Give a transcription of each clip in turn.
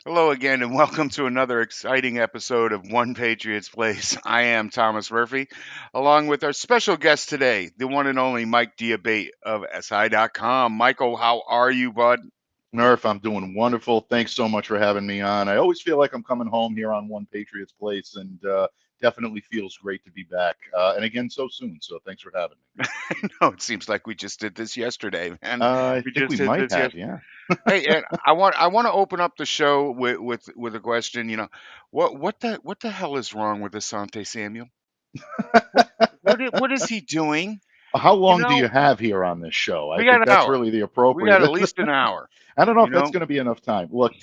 Hello again, and welcome to another exciting episode of One Patriots Place. I am Thomas Murphy, along with our special guest today, the one and only Mike Diabate of SI.com. Michael, how are you, bud? Murph, I'm doing wonderful. Thanks so much for having me on. I always feel like I'm coming home here on One Patriots Place, and definitely feels great to be back. And again, so soon. So thanks for having me. No, it seems like we just did this yesterday, man. I We think just we did might this have, yesterday. yeah. Hey, and I want to open up the show with a question. What the hell is wrong with Asante Samuel? What what is he doing? How You long do know, you have here on this show? I we got think an that's hour. really the We got appropriate. at least an hour. I don't know You if that's know, going to be enough time. Look,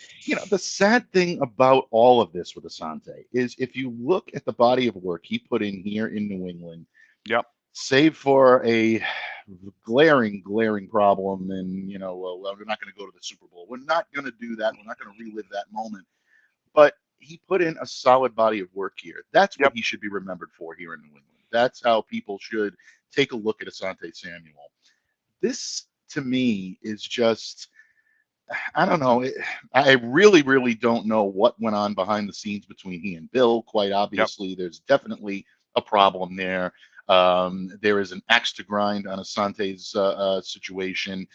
the sad thing about all of this with Asante is if you look at the body of work he put in here in New England, yep, save for a glaring problem. And, well, we're not going to go to the Super Bowl. We're not going to do that. We're not going to relive that moment. But he put in a solid body of work here. That's what yep. he should be remembered for here in New England. That's how people should take a look at Asante Samuel. This, to me, is just, I don't know. I really don't know what went on behind the scenes between he and Bill. Quite Yep. obviously, there's definitely a problem there. There is an axe to grind on Asante's situation.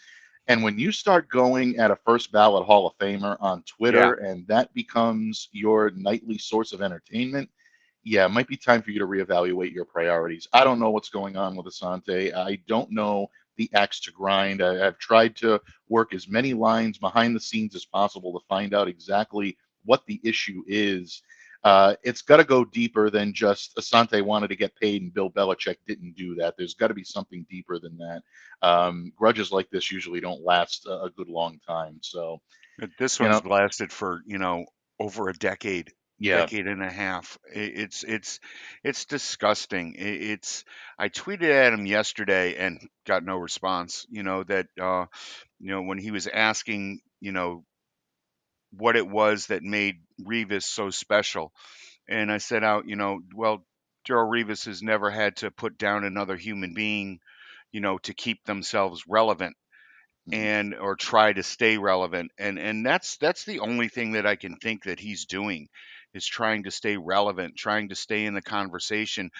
And when you start going at a first ballot Hall of Famer on Yeah. Twitter and that becomes your nightly source of entertainment, yeah, it might be time for you to reevaluate your priorities. I don't know what's going on with Asante. I don't know the axe to grind. I've tried to work as many lines behind the scenes as possible to find out exactly what the issue is. It's got to go deeper than just Asante wanted to get paid and Bill Belichick didn't do that. There's got to be something deeper than that. Grudges like this usually don't last a good long time. So, This you one's know, lasted for, over a decade, yeah, decade and a half. It's disgusting. I tweeted at him yesterday and got no response, that when he was asking, what it was that made Revis so special. And I said out, well, Daryl Revis has never had to put down another human being, to keep themselves relevant mhm, and or try to stay relevant, and that's the only thing that I can think that he's doing is trying to stay relevant, trying to stay in the conversation,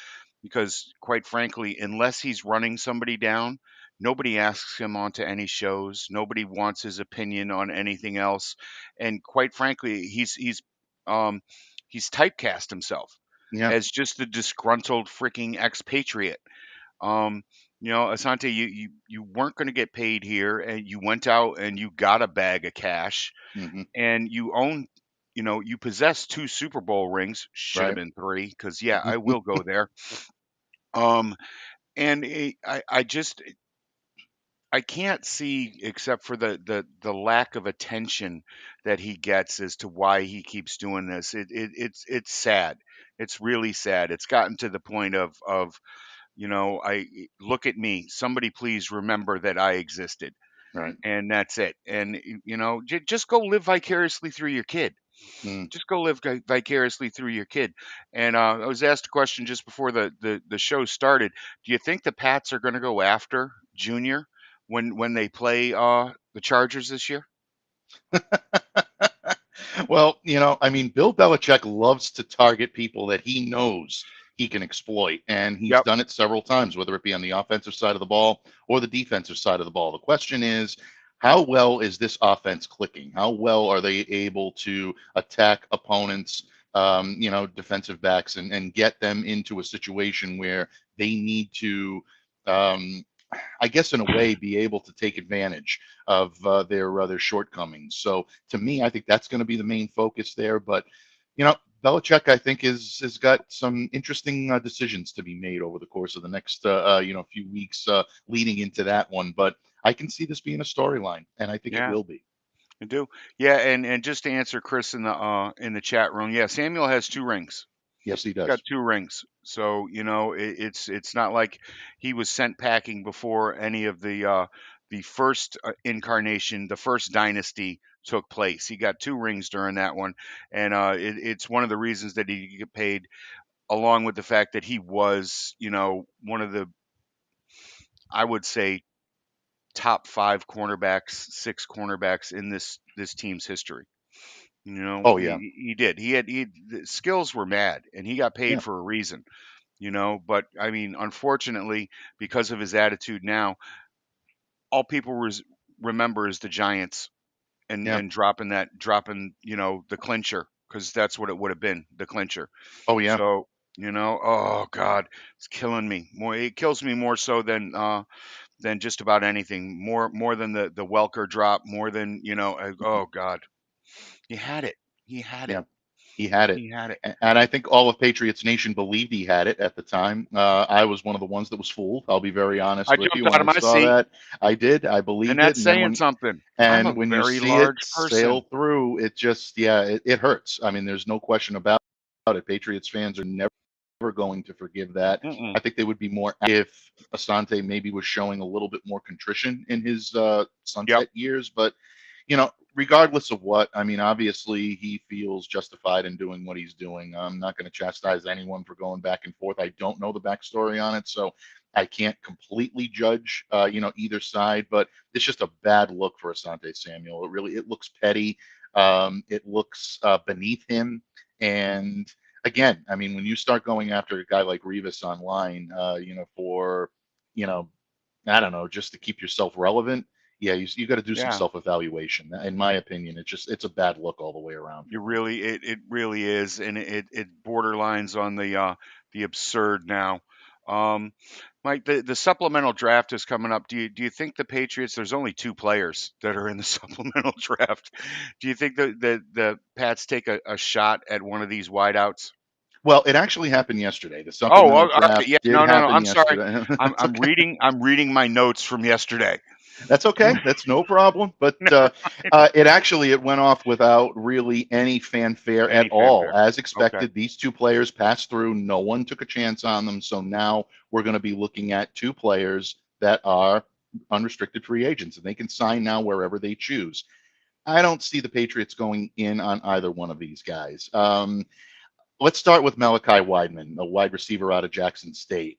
because quite frankly, unless he's running somebody down, nobody asks him onto any shows, nobody wants his opinion on anything else, and quite frankly, um he's typecast himself yeah, as just the disgruntled freaking expatriate. um, Asante, you weren't going to get paid here, and you went out and you got a bag of cash, hmm, and you possess two Super Bowl rings. Should have right. been three, because yeah, I will go there. Um, and I can't see, except for the lack of attention that he gets, as to why he keeps doing this. It's sad. It's really sad. It's gotten to the point of I look at me. Somebody please remember that I existed, Right. and that's it. And just go live vicariously through your kid. Mm. Just go live vicariously through your kid. And I was asked a question just before the show started. Do you think the Pats are going to go after Junior when they play the Chargers this year? Well, I mean, Bill Belichick loves to target people that he knows he can exploit, and he's Yep. done it several times, whether it be on the offensive side of the ball or the defensive side of the ball. The question is, how well is this offense clicking? How well are they able to attack opponents, defensive backs, and get them into a situation where they need to, um, I guess, in a way, be able to take advantage of their shortcomings. So to me, I think that's going to be the main focus there. But you know, Belichick, I think, is has got some interesting decisions to be made over the course of the next few weeks leading into that one. But I can see this being a storyline, and I think it Yeah, will be. I do. Yeah, and just to answer Chris in the chat room, yeah, Samuel has two rings. Yes, he He's got does. two rings. So, it's not like he was sent packing before any of the first incarnation, the first dynasty took place. He got two rings during that one, and it's one of the reasons that he get paid, along with the fact that he was, one of the, I would say, top five cornerbacks, six cornerbacks in this team's history. Oh yeah, he did. The skills were mad, and he got paid yeah, for a reason. But I mean, unfortunately, because of his attitude now, all people remember is the Giants yeah. and dropping the clincher, because that's what it would have been, the clincher. Oh yeah. So oh God, it's killing me more. It kills me more so than just about anything. More than the Welker drop. More than oh God, he had it. He had it. Yeah, he had it. He had it. And I think all of Patriots Nation believed he had it at the time. I was one of the ones that was fooled. I'll be very honest I with you. jumped When out of I my saw seat, that, I did. I and believed it. that's And then saying something. I'm a when you very see it large sail person. through, it just, yeah, it hurts. I mean, there's no question about it. Patriots fans are never going to forgive that. Mm-mm. I think they would be more if Asante maybe was showing a little bit more contrition in his Yep. sunset years. But regardless of what, I mean, obviously he feels justified in doing what he's doing. I'm not going to chastise anyone for going back and forth. I don't know the backstory on it, so I can't completely judge, either side. But it's just a bad look for Asante Samuel. It looks petty. It looks beneath him. And again, I mean, when you start going after a guy like Revis online, for, you know, I don't know, just to keep yourself relevant, yeah, you got to do some Yeah. self evaluation. In my opinion, it's a bad look all the way around. It really is, and it borderlines on the absurd now. Um, Mike, the supplemental draft is coming up. Do you think the Patriots? There's only two players that are in the supplemental draft. Do you think the Pats take a shot at one of these wideouts? Well, it actually happened yesterday. The Oh, supplemental all right. draft Yeah. did No, no, no. happen I'm sorry. yesterday. I'm That's I'm okay. reading I'm reading my notes from yesterday. That's okay. That's no problem. But No, it went off without really any fanfare at any all. fanfare. As Okay. expected, these two players passed through. No one took a chance on them. So now we're going to be looking at two players that are unrestricted free agents, and they can sign now wherever they choose. I don't see the Patriots going in on either one of these guys. Let's start with Malachi Wideman, a wide receiver out of Jackson State.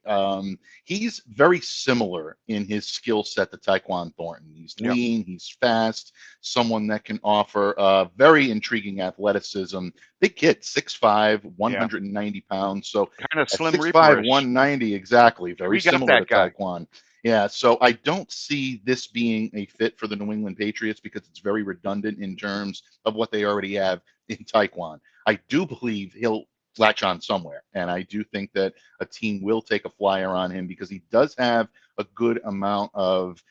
He's very similar in his skill set to Tyquan Thornton. He's Yep. lean, he's fast, someone that can offer very intriguing athleticism. Big kid, 6'5", Yeah. 190 pounds. So Kind of at Slim 6'5", Reaperish. 190, exactly, very We got similar to that guy. Tyquan. Yeah, so I don't see this being a fit for the New England Patriots because it's very redundant in terms of what they already have in Tyquan. I do believe he'll latch on somewhere. And I do think that a team will take a flyer on him because he does have a good amount of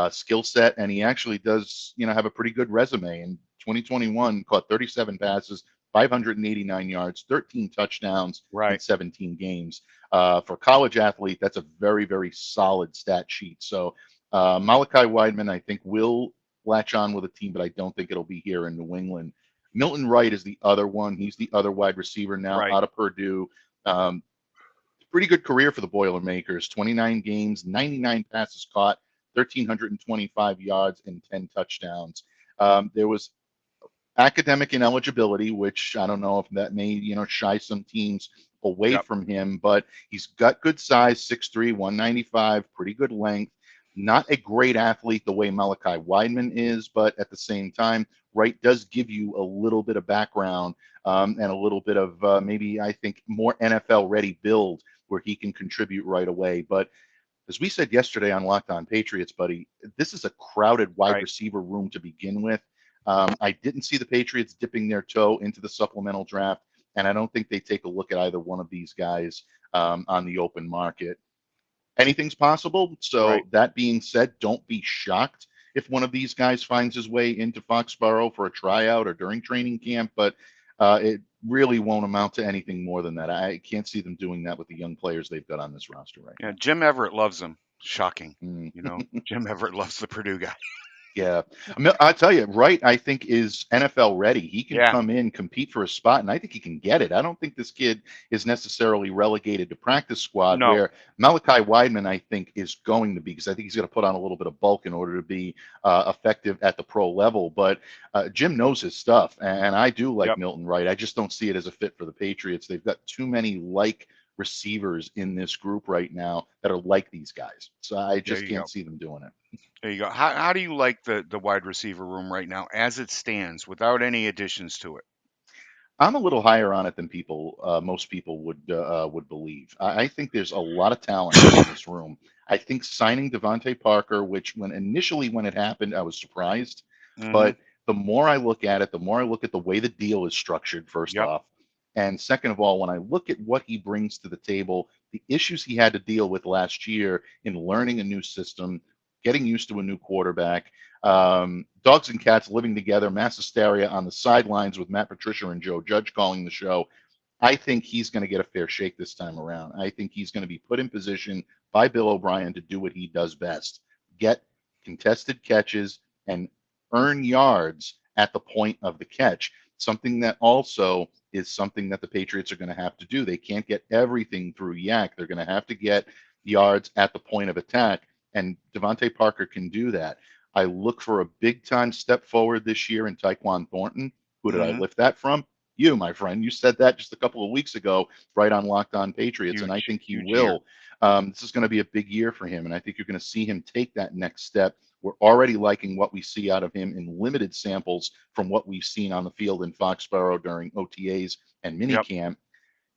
skill set, and he actually does, have a pretty good resume. In 2021, caught 37 passes, 589 yards, 13 touchdowns in Right. 17 games. For a college athlete, that's a very, very solid stat sheet. So Malachi Wideman, I think, will latch on with a team, but I don't think it'll be here in New England. Milton Wright is the other one. He's the other wide receiver now Right. out of Purdue. Um, Pretty good career for the Boilermakers. 29 games, 99 passes caught, 1,325 yards, and 10 touchdowns. There was academic ineligibility, which I don't know if that may, shy some teams away Yep. from him, but he's got good size, 6'3", 195, pretty good length. Not a great athlete the way Malachi Wideman is, but at the same time, Wright does give you a little bit of background and a little bit of maybe, I think, more NFL ready build where he can contribute right away. But as we said yesterday on Locked On Patriots, buddy, this is a crowded wide Right. receiver room to begin with. I didn't see the Patriots dipping their toe into the supplemental draft, and I don't think they take a look at either one of these guys on the open market. Anything's possible. Right. So that being said, don't be shocked if one of these guys finds his way into Foxborough for a tryout or during training camp, but it really won't amount to anything more than that. I can't see them doing that with the young players they've got on this roster right Yeah. now. Jim Everett loves him. Shocking. Mm. Jim Everett loves the Purdue guy. Yeah, I tell you, Wright, I think is NFL ready. He can Yeah. come in, compete for a spot, and I think he can get it. I don't think this kid is necessarily relegated to practice squad. No. Where Malachi Wideman, I think, is going to be because I think he's going to put on a little bit of bulk in order to be effective at the pro level. But Jim knows his stuff, and I do like Yep. Milton Wright. I just don't see it as a fit for the Patriots. They've got too many receivers in this group right now that are like these guys, so I There just you can't go. see them doing it. There you go. How do you like the wide receiver room right now as it stands without any additions to it? I'm a little higher on it than most people would believe. I think there's a lot of talent in this room. I think signing Devontae Parker, which when it happened, I was surprised, Hmm. but the more I look at it, the more I look at the way the deal is structured. First Yep. off, and second of all, when I look at what he brings to the table, the issues he had to deal with last year in learning a new system, getting used to a new quarterback, dogs and cats living together, mass hysteria on the sidelines with Matt Patricia and Joe Judge calling the show. I think he's going to get a fair shake this time around. I think he's going to be put in position by Bill O'Brien to do what he does best: get contested catches and earn yards at the point of the catch. Something that also is something that the Patriots are going to have to do. They can't get everything through Yak. They're going to have to get yards at the point of attack, and Devontae Parker can do that. I look for a big time step forward this year in Tyquan Thornton. Who did I Hmm. lift that from? You, my friend. You said that just a couple of weeks ago, right on Locked On Patriots, and I Huge, think he huge year. will. This is going to be a big year for him, and I think you're going to see him take that next step. We're already liking what we see out of him in limited samples from what we've seen on the field in Foxborough during OTAs and Yep. minicamp.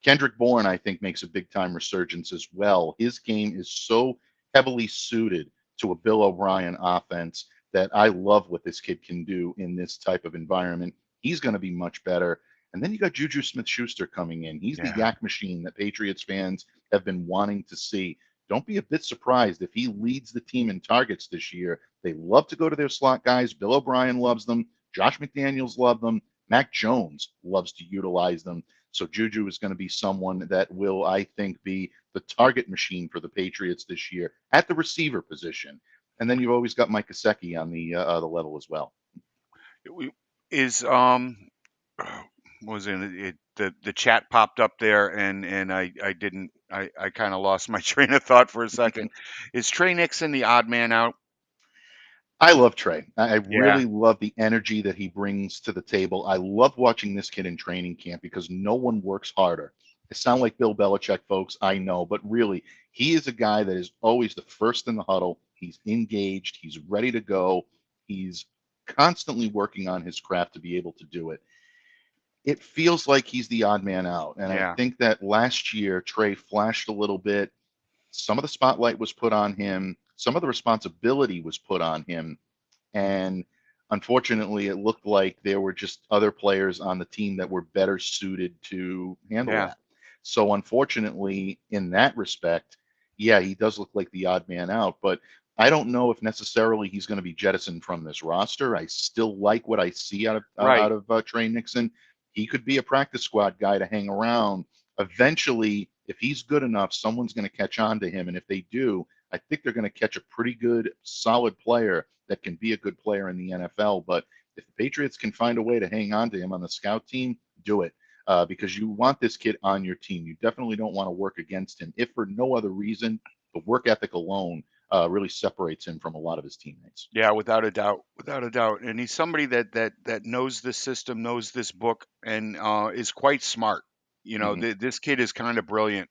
Kendrick Bourne, I think, makes a big time resurgence as well. His game is so heavily suited to a Bill O'Brien offense that I love what this kid can do in this type of environment. He's going to be much better. And then you got Juju Smith Schuster coming in. He's the Yeah. yak machine that Patriots fans have been wanting to see. Don't be a bit surprised if he leads the team in targets this year. They love to go to their slot guys. Bill O'Brien loves them. Josh McDaniels loves them. Mac Jones loves to utilize them. So Juju is going to be someone that will, I think, be the target machine for the Patriots this year at the receiver position. And then you've always got Mike Gesicki on the level as well. Is what was it? The chat popped up there, and I didn't. I kind of lost my train of thought for a second. Is Trey Nixon the odd man out? I love Trey. I Yeah. really love the energy that he brings to the table. I love watching this kid in training camp because no one works harder. I sound like Bill Belichick, folks, I know, but really, he is a guy that is always the first in the huddle. He's engaged, he's ready to go, he's constantly working on his craft to be able to do it. It feels like he's the odd man out. And I Yeah. think that last year, Trey flashed a little bit. Some of the spotlight was put on him, some of the responsibility was put on him, and unfortunately, it looked like there were just other players on the team that were better suited to handle Yeah. that. So, unfortunately, in that respect, yeah, he does look like the odd man out, but I don't know if necessarily he's going to be jettisoned from this roster. I still like what I see Right. out of Trey Nixon. He could be a practice squad guy to hang around. Eventually, if he's good enough, someone's going to catch on to him, and if they do, I think they're going to catch a pretty good, solid player that can be a good player in the NFL. But if the Patriots can find a way to hang on to him on the scout team, do it. Because you want this kid on your team. You definitely don't want to work against him. If for no other reason, the work ethic alone really separates him from a lot of his teammates. Yeah, without a doubt, without a doubt, and he's somebody that knows this system, knows this book, and is quite smart. Hmm. This kid is kind of brilliant,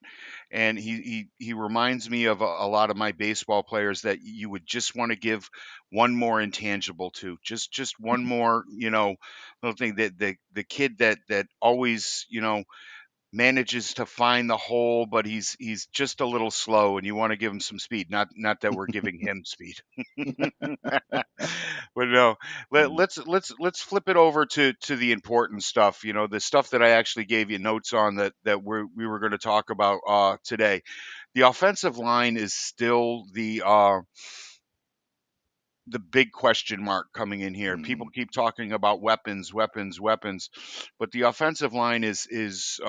and he reminds me of a lot of my baseball players that you would just want to give one more intangible to, just one more, little thing that the kid that always, manages to find the hole, but he's just a little slow, and you want to give him some speed. Not that we're giving him speed. But no, let's flip it over to the important stuff. The stuff that I actually gave you notes on that we were going to talk about today. The offensive line is still the big question mark coming in here. People Hmm. keep talking about weapons, weapons, weapons, but the offensive line is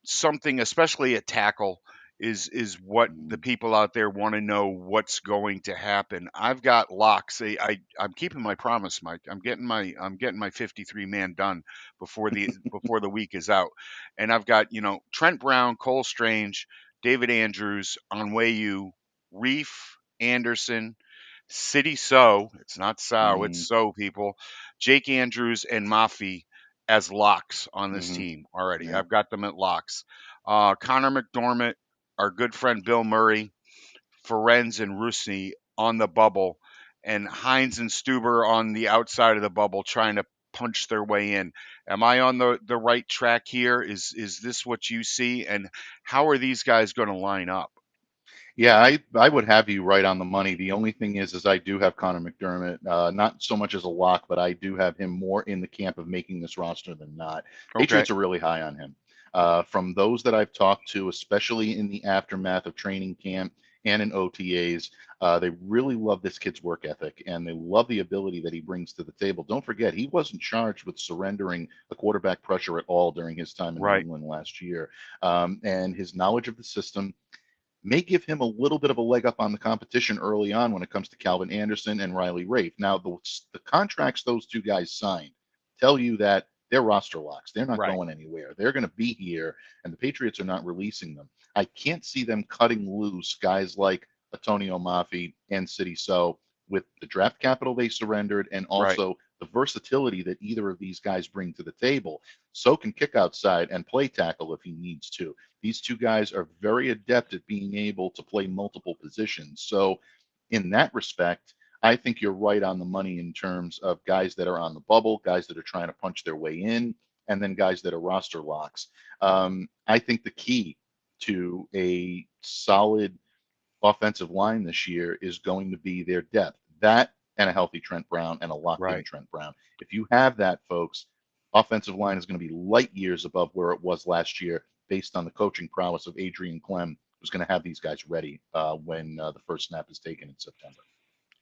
something, especially at tackle, is what the Hmm. people out there want to know what's going to happen. I've got locks. I'm keeping my promise, Mike. I'm getting my 53 man done before the week is out, and I've got Trent Brown, Cole Strange, David Andrews, Onwayu, Reef, Anderson. City So, it's not So, it's Hmm. So people. Jake Andrews and Mafi as locks on this Hmm. team already. Yeah. I've got them at locks. Connor McDormand, our good friend Bill Murray, Ferenz and Rusney on the bubble, and Hines and Stuber on the outside of the bubble, trying to punch their way in. Am I on the right track here? Is this what you see? And how are these guys going to line up? Yeah, I would have you right on the money. The only thing is I do have Connor McDermott, not so much as a lock, but I do have him more in the camp of making this roster than not. Okay. Patriots are really high on him. From those that I've talked to, especially in the aftermath of training camp and in OTAs, they really love this kid's work ethic and they love the ability that he brings to the table. Don't forget, he wasn't charged with surrendering a quarterback pressure at all during his time in New Right. England last year. And his knowledge of the system may give him a little bit of a leg up on the competition early on when it comes to Calvin Anderson and Riley Rafe. Now, the contracts those two guys signed tell you that they're roster locks. They're not Right. going anywhere. They're going to be here, and the Patriots are not releasing them. I can't see them cutting loose guys like Antonio Mafi and City So with the draft capital they surrendered and Right. also the versatility that either of these guys bring to the table. So can kick outside and play tackle if he needs to. These two guys are very adept at being able to play multiple positions. So, in that respect, I think you're right on the money in terms of guys that are on the bubble, guys that are trying to punch their way in, and then guys that are roster locks. I think the key to a solid offensive line this year is going to be their depth. That and a healthy Trent Brown and a locked in Right. Trent Brown. If you have that, folks, offensive line is going to be light years above where it was last year based on the coaching prowess of Adrian Clem, who's going to have these guys ready when the first snap is taken in September.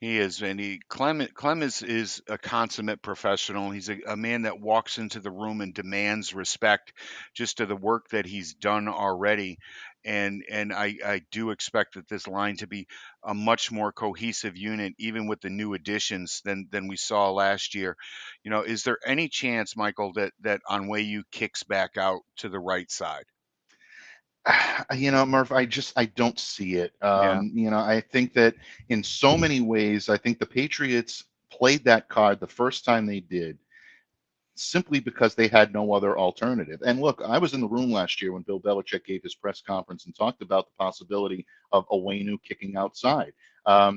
He is, and Clem is a consummate professional. He's a man that walks into the room and demands respect, just to the work that he's done already. And I do expect that this line to be a much more cohesive unit, even with the new additions than we saw last year. Is there any chance, Michael, that Onweyu kicks back out to the right side? Murph, I don't see it. Yeah. I think that in so many ways, I think the Patriots played that card the first time they did simply because they had no other alternative. And look, I was in the room last year when Bill Belichick gave his press conference and talked about the possibility of Owenu kicking outside.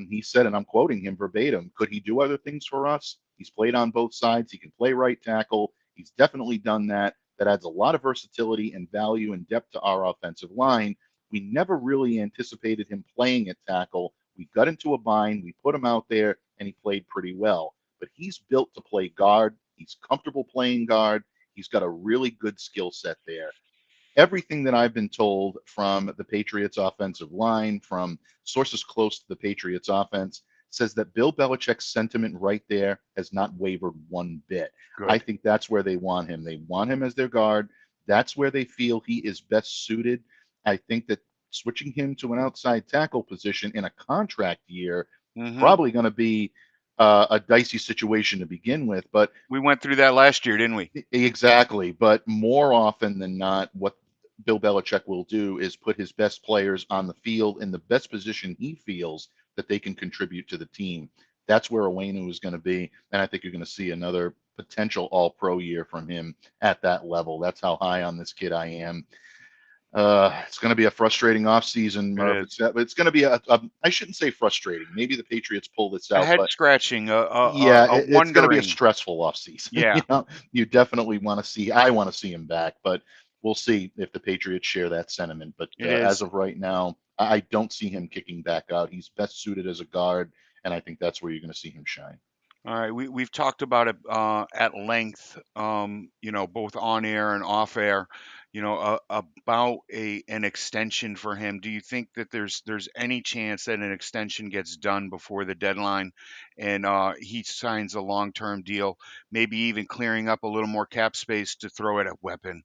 He said, and I'm quoting him verbatim, could he do other things for us? He's played on both sides. He can play right tackle. He's definitely done that. That adds a lot of versatility and value and depth to our offensive line. We never really anticipated him playing at tackle. We got into a bind. We put him out there, and he played pretty well. But he's built to play guard. He's comfortable playing guard. He's got a really good skill set there. Everything that I've been told from the Patriots offensive line, from sources close to the Patriots offense, says that Bill Belichick's sentiment right there has not wavered one bit. I Good. think that's where they want him. They want him as their guard. That's where they feel he is best suited. I think that switching him to an outside tackle position in a contract year Hmm. probably going to be a dicey situation to begin with. But We went through that last year, didn't we? exactly. But more often than not, what Bill Belichick will do is put his best players on the field in the best position he feels that they can contribute to the team. That's where Owenu is going to be. And I think you're going to see another potential all pro year from him at that level. That's how high on this kid I am. It's going to be a frustrating offseason, It Murph. is. It's going to be I shouldn't say frustrating. Maybe the Patriots pull this A out, head but scratching, yeah, a it's going to be a wondering. stressful offseason. Yeah, You definitely want to see. I want to see him back, but we'll see if the Patriots share that sentiment. But it as is. of right now, I don't see him kicking back out. He's best suited as a guard, and I think that's where you're going to see him shine. All right, we've talked about it at length, both on air and off air, about an extension for him. Do you think that there's any chance that an extension gets done before the deadline, and he signs a long-term deal, maybe even clearing up a little more cap space to throw at a weapon?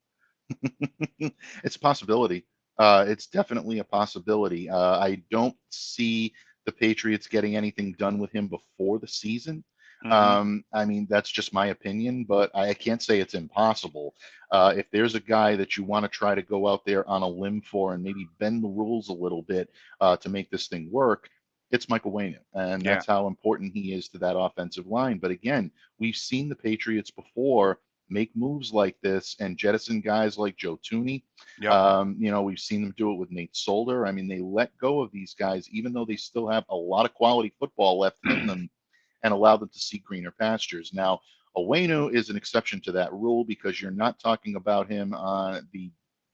It's a possibility. It's definitely a possibility. I don't see the Patriots getting anything done with him before the season. Hmm. I mean, that's just my opinion, but I can't say it's impossible. If there's a guy that you want to try to go out there on a limb for and maybe bend the rules a little bit to make this thing work, it's Michael Wayne, and Yeah. that's how important he is to that offensive line. But again, we've seen the Patriots before make moves like this and jettison guys like Joe Tooney. Yep. We've seen them do it with Nate Solder. I mean, they let go of these guys, even though they still have a lot of quality football left in them, and allow them to see greener pastures. Now, Owenu is an exception to that rule because you're not talking about him on the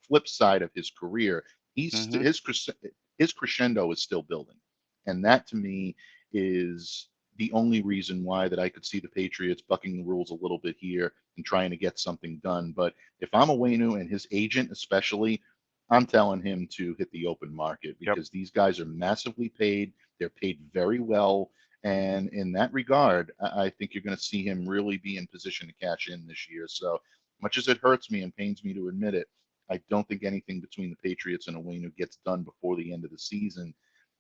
flip side of his career. He's Hmm. his crescendo is still building, and that to me is the only reason why that I could see the Patriots bucking the rules a little bit here and trying to get something done. But if I'm Owenu and his agent especially, I'm telling him to hit the open market Yep. because these guys are massively paid. They're paid very well. And in that regard, I think you're going to see him really be in position to cash in this year. So much as it hurts me and pains me to admit it, I don't think anything between the Patriots and Owenu gets done before the end of the season.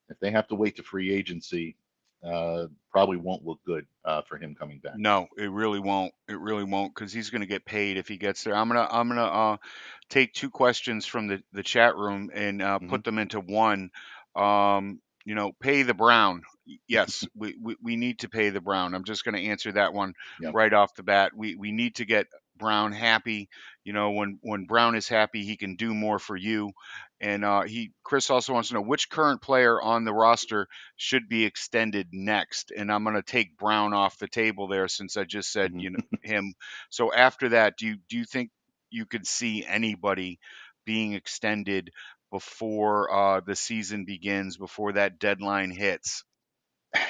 If they have to wait to free agency, probably won't look good for him coming back. No, it really won't. It really won't because he's going to get paid if he gets there. I'm gonna take two questions from the chat room and Hmm. put them into one. Pay the Brown. Yes, we need to pay the Brown. I'm just going to answer that one Yeah. right off the bat. We need to get Brown happy. When Brown is happy, he can do more for you. And Chris also wants to know which current player on the roster should be extended next. And I'm going to take Brown off the table there since I just said, Hmm. him. So after that, do you think you could see anybody being extended before the season begins, before that deadline hits?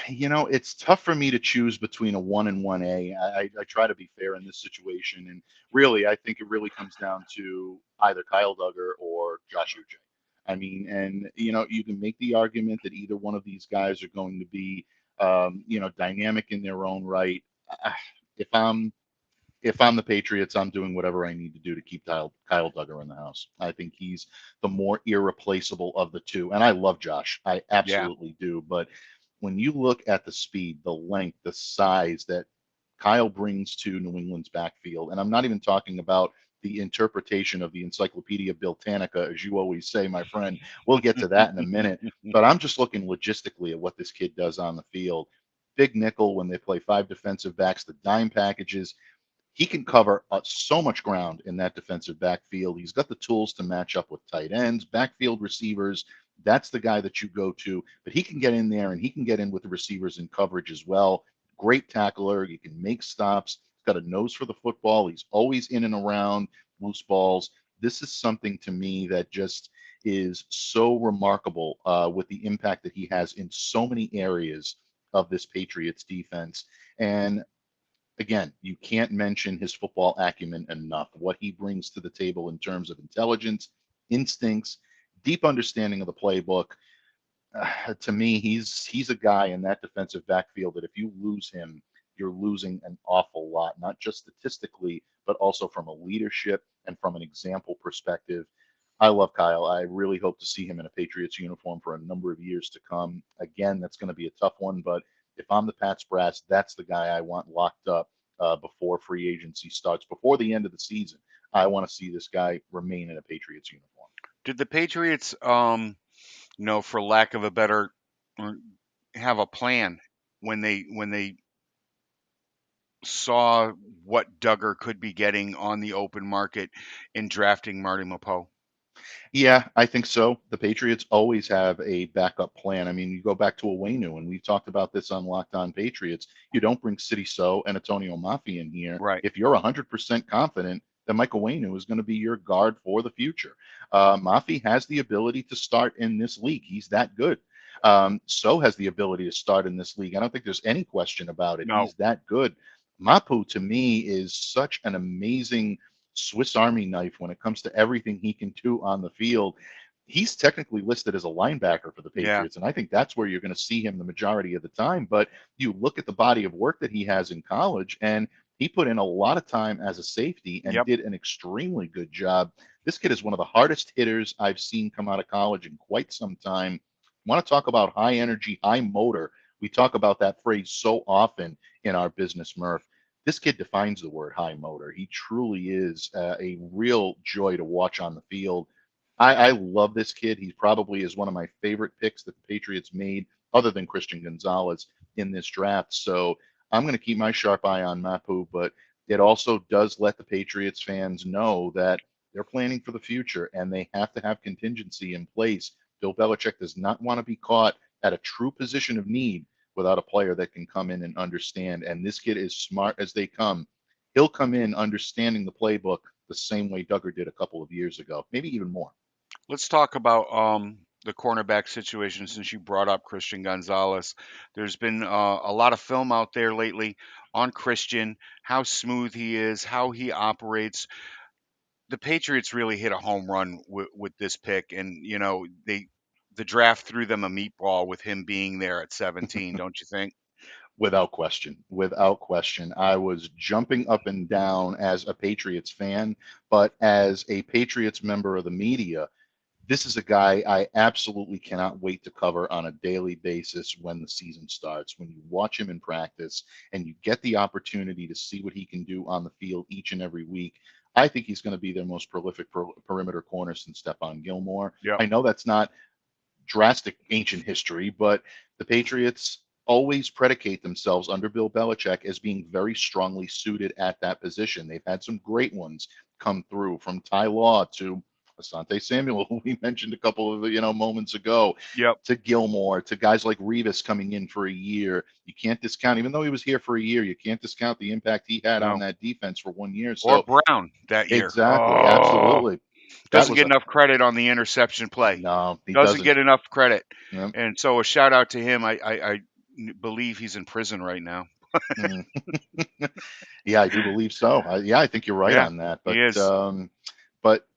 It's tough for me to choose between a 1 and 1A. I try to be fair in this situation. And really, I think it really comes down to either Kyle Duggar or Josh Uche. I mean, and, you can make the argument that either one of these guys are going to be, dynamic in their own right. Ah, If I'm if I'm the Patriots, I'm doing whatever I need to do to keep Kyle Duggar in the house. I think he's the more irreplaceable of the two. And I love Josh. I Yeah. absolutely do. But when you look at the speed, the length, the size that Kyle brings to New England's backfield, and I'm not even talking about the interpretation of the Encyclopedia Britannica, as you always say, my friend. We'll get to that in a minute. But I'm just looking logistically at what this kid does on the field. Big nickel when they play five defensive backs, the dime packages, he can cover so much ground in that defensive backfield. He's got the tools to match up with tight ends, backfield receivers. That's the guy that you go to, but he can get in there and he can get in with the receivers in coverage as well. Great tackler. He can make stops. He's got a nose for the football. He's always in and around loose balls. This is something to me that just is so remarkable with the impact that he has in so many areas of this Patriots defense. And again, you can't mention his football acumen enough. What he brings to the table in terms of intelligence, instincts, deep understanding of the playbook. To me, he's a guy in that defensive backfield that if you lose him, you're losing an awful lot, not just statistically, but also from a leadership and from an example perspective. I love Kyle. I really hope to see him in a Patriots uniform for a number of years to come. Again, that's going to be a tough one, but if I'm the Pats brass, that's the guy I want locked up before free agency starts, before the end of the season. I want to see this guy remain in a Patriots uniform. Did the Patriots, for lack of a better, or have a plan when they saw what Duggar could be getting on the open market in drafting Marty Mapo? Yeah, I think so. The Patriots always have a backup plan. I mean, you go back to Owenu, and we've talked about this on Locked On Patriots. You don't bring City So and Antonio Maffi in here Right. if you're 100% confident that Michael Owenu is going to be your guard for the future. Maffi has the ability to start in this league. He's that good. So has the ability to start in this league. I don't think there's any question about it. No. He's that good. Mapu to me is such an amazing Swiss Army knife when it comes to everything he can do on the field. He's technically listed as a linebacker for the Yeah. Patriots, and I think that's where you're going to see him the majority of the time. But you look at the body of work that he has in college, and he put in a lot of time as a safety and Yep. did an extremely good job. This kid is one of the hardest hitters I've seen come out of college in quite some time. Want to talk about high energy, high motor? We talk about that phrase so often in our business, Murph. This kid defines the word high motor. He truly is a real joy to watch on the field. I love this kid. He probably is one of my favorite picks that the Patriots made, other than Christian Gonzalez in this draft. So I'm going to keep my sharp eye on Mapu, but it also does let the Patriots fans know that they're planning for the future and they have to have contingency in place. Bill Belichick does not want to be caught at a true position of need without a player that can come in and understand. And this kid is smart as they come. he'll come in understanding the playbook the same way Duggar did a couple of years ago, maybe even more. Let's talk about the cornerback situation since you brought up Christian Gonzalez. There's been a lot of film out there lately on Christian, how smooth he is, how he operates. The Patriots really hit a home run with this pick, and the draft threw them a meatball with him being there at 17. Don't you think? Without question. Without question. I was jumping up and down as a Patriots fan, but as a Patriots member of the media, this is a guy I absolutely cannot wait to cover on a daily basis when the season starts. When you watch him in practice and you get the opportunity to see what he can do on the field each and every week, I think he's going to be their most prolific perimeter corner since Stephon Gilmore. Yep. I know that's not drastic ancient history, but the Patriots always predicate themselves under Bill Belichick as being very strongly suited at that position. They've had some great ones come through, from Ty Law to Asante Samuel, who we mentioned a couple of moments ago, Yep. to Gilmore, to guys like Revis coming in for a year. You can't discount, even though he was here for a year, you can't discount the impact he had on No. that defense for 1 year. Or So Brown that year. exactly, Oh, absolutely. That doesn't was get a enough credit on the interception play. no, he Doesn't doesn't. get enough credit. Yep. And so a shout out to him. I believe he's in prison right now. Mm. Yeah, I do believe so. Yeah, I think you're right Yeah, on that. he is. But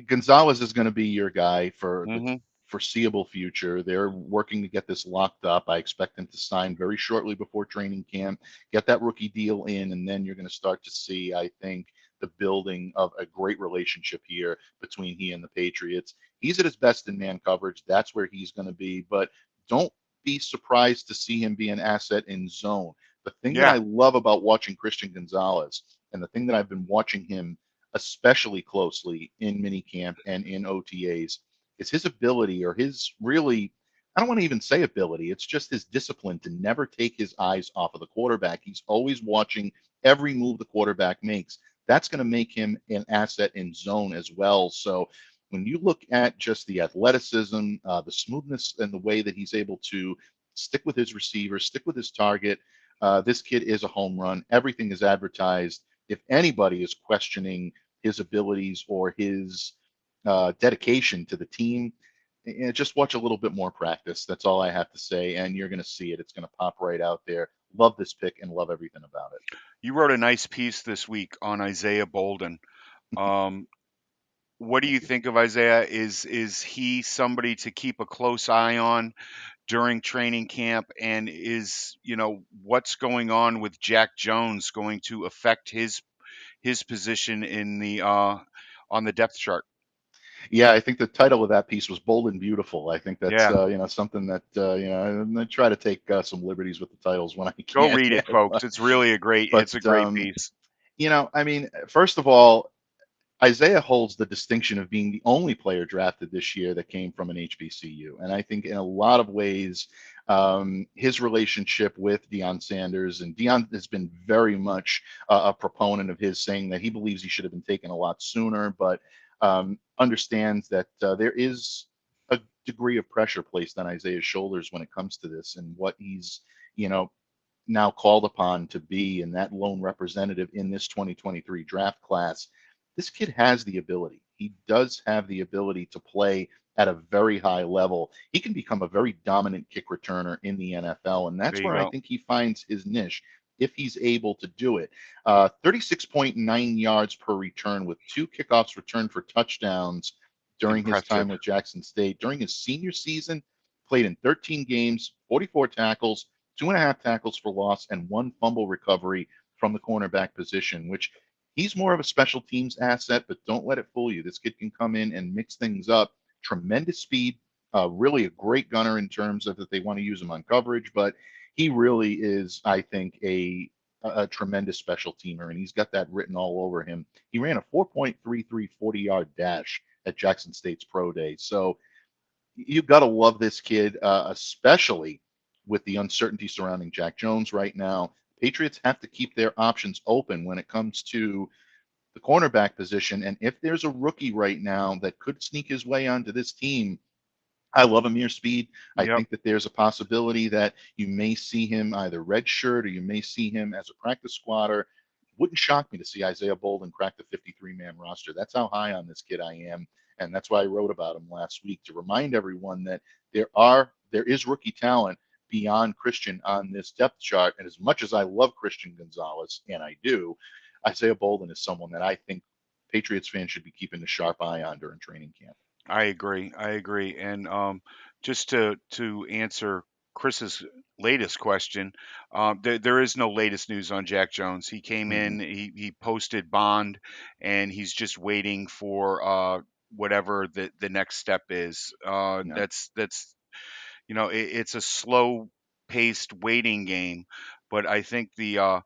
Gonzalez is going to be your guy for the Hmm. foreseeable future. They're working to get this locked up. I expect him to sign very shortly before training camp, get that rookie deal in, and then you're going to start to see, I think, the building of a great relationship here between he and the Patriots. He's at his best in man coverage. That's where he's going to be. But don't be surprised to see him be an asset in zone. The thing that Yeah, I love about watching Christian Gonzalez, and the thing that I've been watching him especially closely in minicamp and in OTAs, is his ability, or his really, I don't want to even say ability, it's just his discipline to never take his eyes off of the quarterback. He's always watching every move the quarterback makes. That's going to make him an asset in zone as well. So when you look at just the athleticism, the smoothness, and the way that he's able to stick with his receiver, stick with his target, this kid is a home run. Everything is advertised. If anybody is questioning his abilities or his dedication to the team, just watch a little bit more practice. That's all I have to say. And you're going to see it. It's going to pop right out there. Love this pick and love everything about it. you wrote a nice piece this week on Isaiah Bolden. Um, what do you Thank you. think of Isaiah? Is he somebody to keep a close eye on during training camp? And is what's going on with Jack Jones going to affect his position in the on the depth chart? Yeah, I think the title of that piece was "Bold and Beautiful." I think that's Yeah, something that I try to take some liberties with the titles when I go can read here. it, folks. It's really a great. But It's a great piece. I mean, first of all, Isaiah holds the distinction of being the only player drafted this year that came from an HBCU. And I think in a lot of ways, his relationship with Deion Sanders, and Deion has been very much a proponent of his, saying that he believes he should have been taken a lot sooner, but understands that there is a degree of pressure placed on Isaiah's shoulders when it comes to this and what he's, you know, now called upon to be, and that lone representative in this 2023 draft class. This kid has the ability. He does have the ability to play at a very high level. He can become a very dominant kick returner in the NFL, and There that's you where I go. think he finds his niche if he's able to do it. 36.9 yards per return with two kickoffs returned for touchdowns during his time Impressive. with Jackson State. During his senior season, played in 13 games, 44 tackles, 2.5 tackles for loss, and one fumble recovery from the cornerback position, which he's more of a special teams asset, but don't let it fool you. This kid can come in and mix things up. Tremendous speed, really a great gunner in terms of that they want to use him on coverage, but he really is, I think, a tremendous special teamer, and he's got that written all over him. He ran a 4.33 40-yard dash at Jackson State's pro day. So you got to love this kid, especially with the uncertainty surrounding Jack Jones right now. Patriots have to keep their options open when it comes to the cornerback position. And if there's a rookie right now that could sneak his way onto this team, I love Amir Speed. I Yep. think that there's a possibility that you may see him either redshirt or you may see him as a practice squatter. Wouldn't shock me to see Isaiah Bolden crack the 53-man roster. That's how high on this kid I am, and that's why I wrote about him last week to remind everyone that there is rookie talent beyond Christian on this depth chart. And as much as I love Christian Gonzalez, and I do, Isaiah Bolden is someone that I think Patriots fans should be keeping a sharp eye on during training camp. I agree. I agree. And just to answer Chris's latest question, there is no latest news on Jack Jones. He came Hmm. in, he posted bond, and he's just waiting for whatever the next step is. Yeah. That's it's a slow paced waiting game, but I think the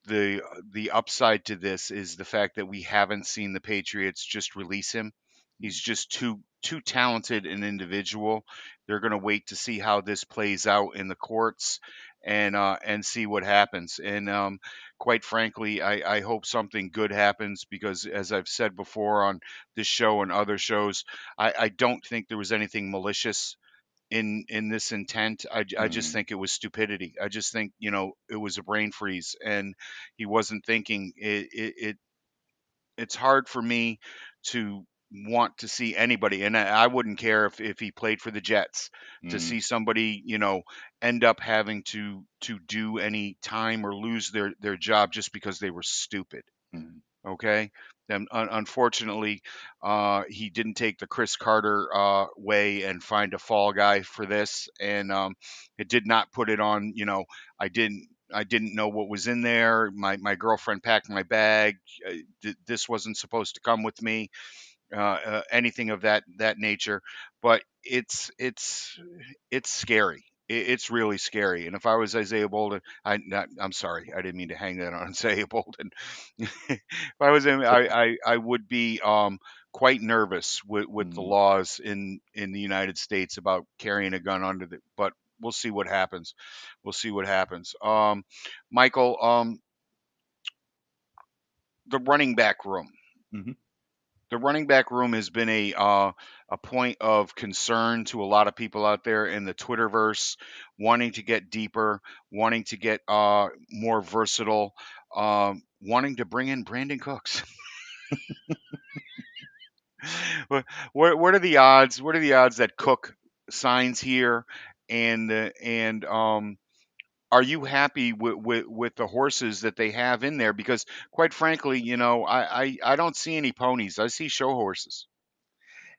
the upside to this is the fact that we haven't seen the Patriots just release him. He's just too talented an individual. They're going to wait to see how this plays out in the courts and see what happens. And quite frankly, I hope something good happens because, as I've said before on this show and other shows, I don't think there was anything malicious in this intent. I just Hmm. think it was stupidity. I just think it was a brain freeze and he wasn't thinking. It's hard for me to want to see anybody, and I wouldn't care if he played for the Jets, to Hmm. see somebody end up having to do any time or lose their job just because they were stupid. Hmm. Okay. Then unfortunately, he didn't take the Chris Carter way and find a fall guy for this, and it did not put it on. I didn't know what was in there. My girlfriend packed my bag. This wasn't supposed to come with me. Anything of that nature, but it's scary. It's really scary. And if I was Isaiah Bolden, I'm sorry, I didn't mean to hang that on Isaiah Bolden. If I was him, It's okay. I would be quite nervous with the Hmm. laws in the United States about carrying a gun under the. But we'll see what happens. We'll see what happens. Michael, the running back room. Hmm. The running back room has been a point of concern to a lot of people out there in the Twitterverse, wanting to get deeper, wanting to get more versatile, wanting to bring in Brandon Cooks. What are the odds? What are the odds that Cook signs here? And are you happy with the horses that they have in there? Because quite frankly, I don't see any ponies. I see show horses.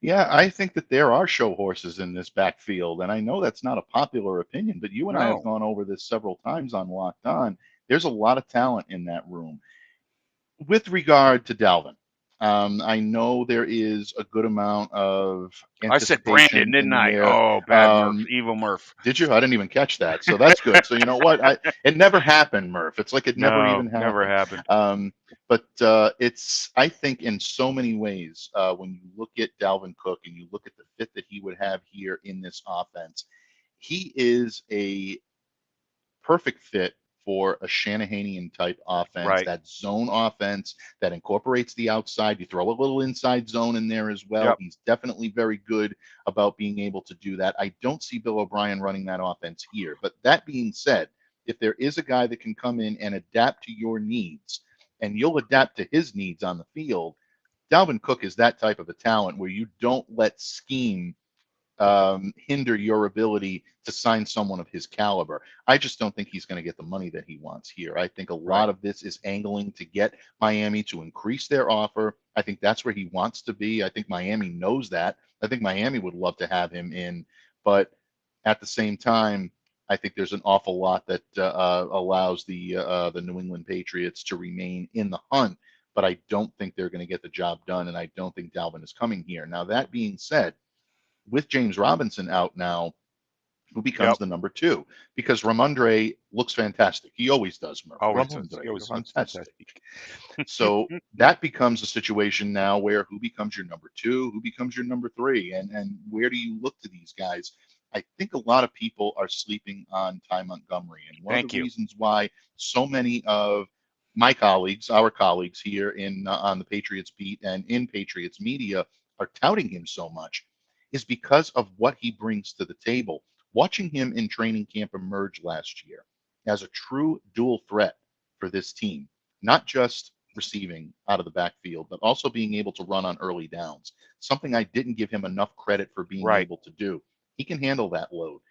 Yeah, I think that there are show horses in this backfield, and I know that's not a popular opinion, but you and I have No, gone over this several times on Locked On. There's a lot of talent in that room. With regard to Dalvin, I know there is a good amount of I said Brandon, anticipation didn't in the I? air. Oh, bad Murph, Um, evil Murph. did you? I didn't even catch that. So that's good. So you know what? It never happened, Murph. It's like it never No, even never happened. happened. But it's, I think, in so many ways, when you look at Dalvin Cook and you look at the fit that he would have here in this offense, he is a perfect fit for a Shanahanian type offense, Right. that zone offense that incorporates the outside. You throw a little inside zone in there as well. Yep. He's definitely very good about being able to do that. I don't see Bill O'Brien running that offense here. But that being said, if there is a guy that can come in and adapt to your needs, and you'll adapt to his needs on the field, Dalvin Cook is that type of a talent where you don't let scheme hinder your ability to sign someone of his caliber. I just don't think he's going to get the money that he wants here. I think a Right. lot of this is angling to get Miami to increase their offer. I think that's where he wants to be. I think Miami knows that. I think Miami would love to have him in, but at the same time, I think there's an awful lot that allows the New England Patriots to remain in the hunt. But I don't think they're going to get the job done, and I don't think Dalvin is coming here. Now that being said, with James Robinson out now, who becomes Yep. the number two? Because Ramondre looks fantastic. He always does, Murph. Always does. He Ramondre, always looks fantastic. fantastic. So that becomes a situation now where who becomes your number two? Who becomes your number three? And where do you look to these guys? I think a lot of people are sleeping on Ty Montgomery. And one of the Thank you. reasons why so many of my colleagues, our colleagues here in on the Patriots beat and in Patriots media are touting him so much is because of what he brings to the table. Watching him in training camp emerge last year as a true dual threat for this team, not just receiving out of the backfield, but also being able to run on early downs. Something I didn't give him enough credit for being Right. able to do. He can handle that load.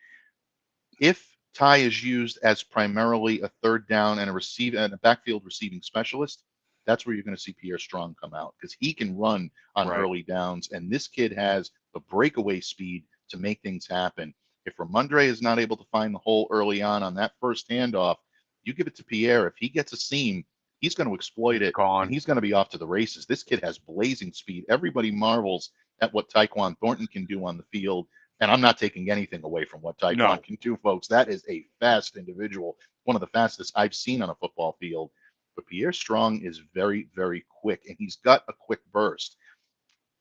If Ty is used as primarily a third down and a backfield receiving specialist, that's where you're going to see Pierre Strong come out because he can run on Right. early downs, and this kid has the breakaway speed to make things happen. If Ramondre is not able to find the hole early on that first handoff, you give it to Pierre. If he gets a seam, he's going to exploit He's it, and gone. he's going to be off to the races. This kid has blazing speed. Everybody marvels at what Tyquan Thornton can do on the field, and I'm not taking anything away from what Taekwon No. can do, folks. That is a fast individual, one of the fastest I've seen on a football field. But Pierre Strong is very, very quick, and he's got a quick burst.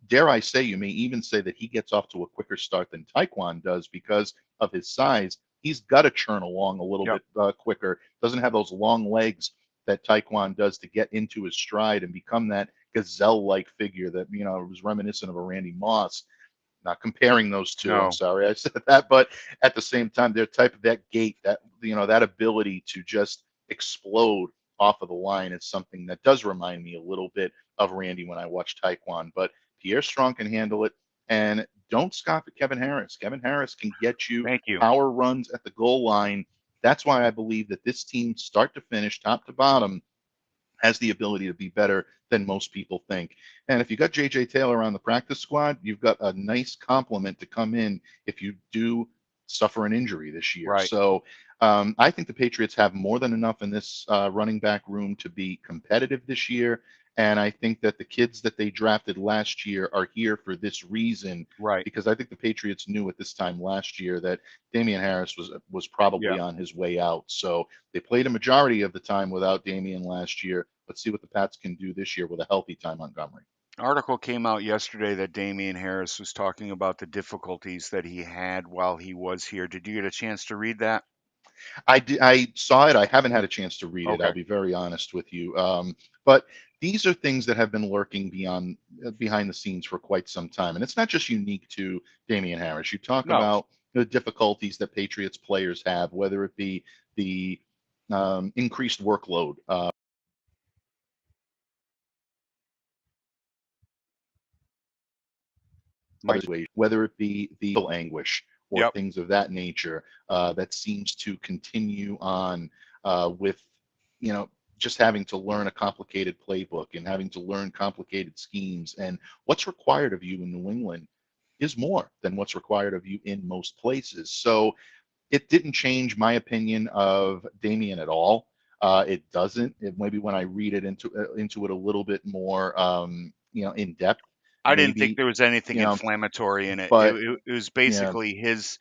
Dare I say, you may even say that he gets off to a quicker start than Taekwon does because of his size. He's got to churn along a little Yep. bit quicker. Doesn't have those long legs that Taekwon does to get into his stride and become that gazelle-like figure that was reminiscent of a Randy Moss. Not comparing those two. I'm No. sorry I said that, but at the same time, they're type of that gait, that ability to just explode off of the line is something that does remind me a little bit of Randy when I watch Taekwon. But Pierre Strong can handle it, and don't scoff at Kevin Harris. Kevin Harris can get you Thank you. power runs at the goal line. That's why I believe that this team, start to finish, top to bottom, has the ability to be better than most people think. And if you got JJ Taylor on the practice squad, you've got a nice complement to come in if you do suffer an injury this year. Right. So I think the Patriots have more than enough in this running back room to be competitive this year. And I think that the kids that they drafted last year are here for this reason, Right. because I think the Patriots knew at this time last year that Damian Harris was probably Yeah. on his way out. So they played a majority of the time without Damian last year. Let's see what the Pats can do this year with a healthy Ty Montgomery. Article came out yesterday that Damian Harris was talking about the difficulties that he had while he was here. Did you get a chance to read that? I saw it. I haven't had a chance to read it. I'll Okay. be very honest with you. But these are things that have been lurking behind the scenes for quite some time, and it's not just unique to Damian Harris. You talk No. about the difficulties that Patriots players have, whether it be the increased workload, Mike. whether it be the anguish or Yep. things of that nature that seems to continue on with, you know, just having to learn a complicated playbook and having to learn complicated schemes. And what's required of you in New England is more than what's required of you in most places. So it didn't change my opinion of Damian at all. It doesn't. Maybe when I read it into it a little bit more, in depth, I didn't think maybe, there was anything you know, inflammatory in it. It, but it, it was yeah, basically his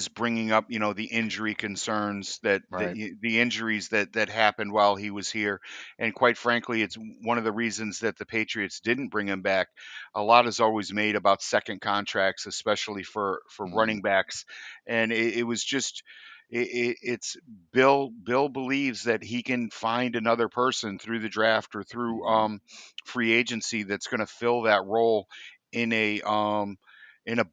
bringing up, the injury concerns right. the injuries that happened while he was here, and quite frankly, it's one of the reasons that the Patriots didn't bring him back. A lot is always made about second contracts, especially for Mm, running backs, and it was just. It's Bill believes that he can find another person through the draft or through mhm. free agency that's going to fill that role in a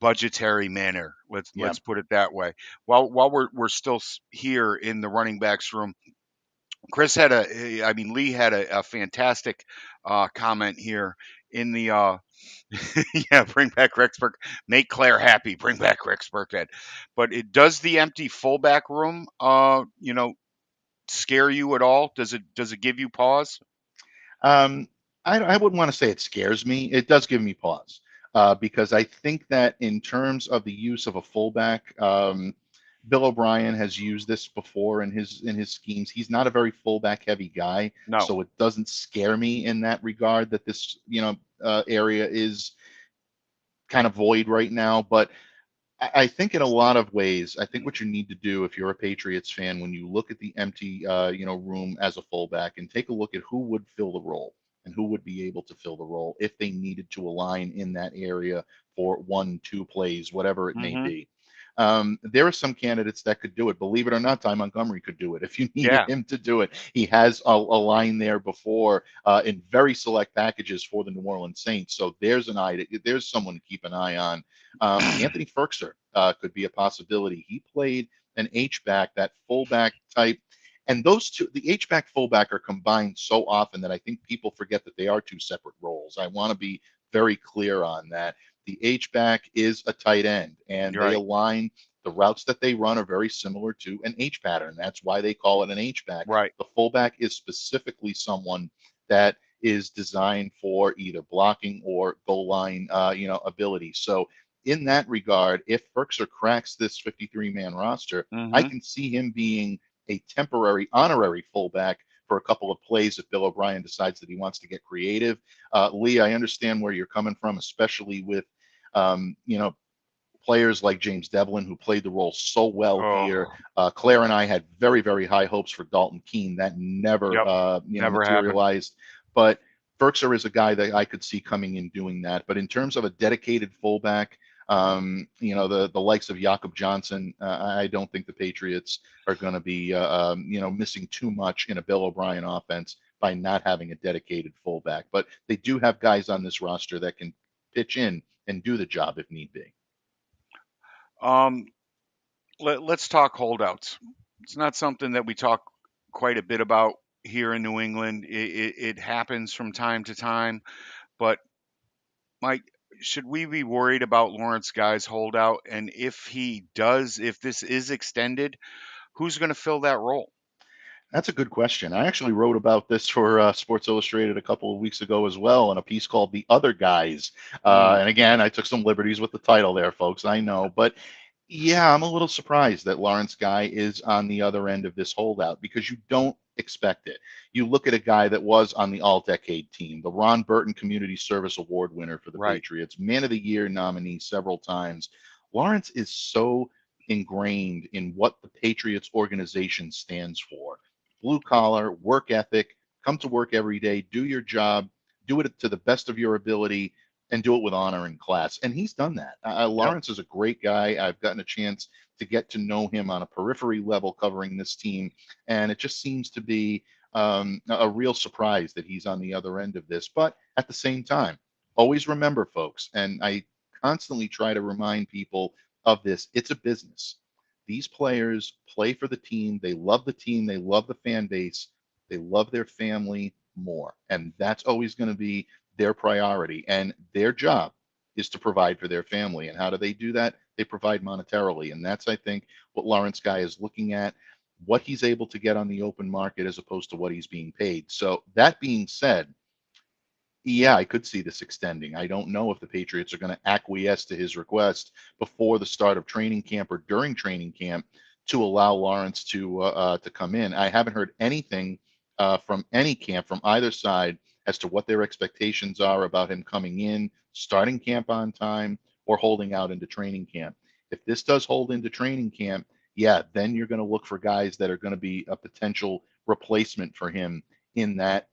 budgetary manner. Yeah. Let's put it that way. While we're still here in the running backs room, Chris had I mean Lee had a fantastic comment here in the yeah, bring back Rex Burke, make Claire happy, bring back Rex Burkhead. But it does the empty fullback room scare you at all? Does it give you pause? Um, I wouldn't want to say it scares me. It does give me pause because I think that in terms of the use of a fullback, Bill O'Brien has used this before in his schemes. He's not a very fullback heavy guy, No. so it doesn't scare me in that regard that this area is kind of void right now. But I think in a lot of ways, I think what you need to do if you're a Patriots fan, when you look at the empty, room as a fullback, and take a look at who would fill the role and who would be able to fill the role if they needed to align in that area for 1, 2 plays, whatever it may Hmm. be. There are some candidates that could do it. Believe it or not, Ty Montgomery could do it if you needed Yeah. him to do it. He has a line there before in very select packages for the New Orleans Saints. So there's there's someone to keep an eye on. Anthony Firkser could be a possibility. He played an H back, that fullback type. And those two, the H-back fullback, are combined so often that I think people forget that they are two separate roles. I want to be very clear on that. The H-back is a tight end, and You're they right. align. The routes that they run are very similar to an H pattern. That's why they call it an H-back. Right. The fullback is specifically someone that is designed for either blocking or goal line, ability. So in that regard, if Firkser cracks this 53-man roster, I Hmm. can see him being a temporary honorary fullback for a couple of plays if Bill O'Brien decides that he wants to get creative. Lee, I understand where you're coming from, especially with, um, you know, players like James Devlin, who played the role so well here. Oh, Claire and I had very, very high hopes for Dalton Keene. That never, yep. Never happened. materialized. But Firkser is a guy that I could see coming in doing that. But in terms of a dedicated fullback, the likes of Jakob Johnson, I don't think the Patriots are going to be, missing too much in a Bill O'Brien offense by not having a dedicated fullback. But they do have guys on this roster that can pitch in and do the job if need be. Um, let's talk holdouts. It's not something that we talk quite a bit about here in New England. It happens from time to time, but Mike, should we be worried about Lawrence Guy's holdout? And if he does, if this is extended, who's going to fill that role? That's a good question. I actually wrote about this for Sports Illustrated a couple of weeks ago as well in a piece called "The Other Guys." Mm, And again, I took some liberties with the title there, folks. I know, but yeah, I'm a little surprised that Lawrence Guy is on the other end of this holdout because you don't expect it. You look at a guy that was on the All-Decade team, the Ron Burton Community Service Award winner for the right, Patriots, Man of the Year nominee several times. Lawrence is so ingrained in what the Patriots organization stands for: blue collar, work ethic, come to work every day, do your job, do it to the best of your ability, and do it with honor and class. And he's done that. yep, Lawrence is a great guy. I've gotten a chance to get to know him on a periphery level covering this team. And it just seems to be a real surprise that he's on the other end of this. But at the same time, always remember, folks, and I constantly try to remind people of this: it's a business. These players play for the team. They love the team. They love the fan base. They love their family more. And that's always going to be their priority. And their job is to provide for their family. And how do they do that? They provide monetarily. And that's, I think, what Lawrence Guy is looking at, what he's able to get on the open market as opposed to what he's being paid. So, that being said, yeah, I could see this extending. I don't know if the Patriots are going to acquiesce to his request before the start of training camp or during training camp to allow Lawrence to come in. I haven't heard anything from any camp from either side as to what their expectations are about him coming in, starting camp on time, or holding out into training camp. If this does hold into training camp, yeah, then you're going to look for guys that are going to be a potential replacement for him in that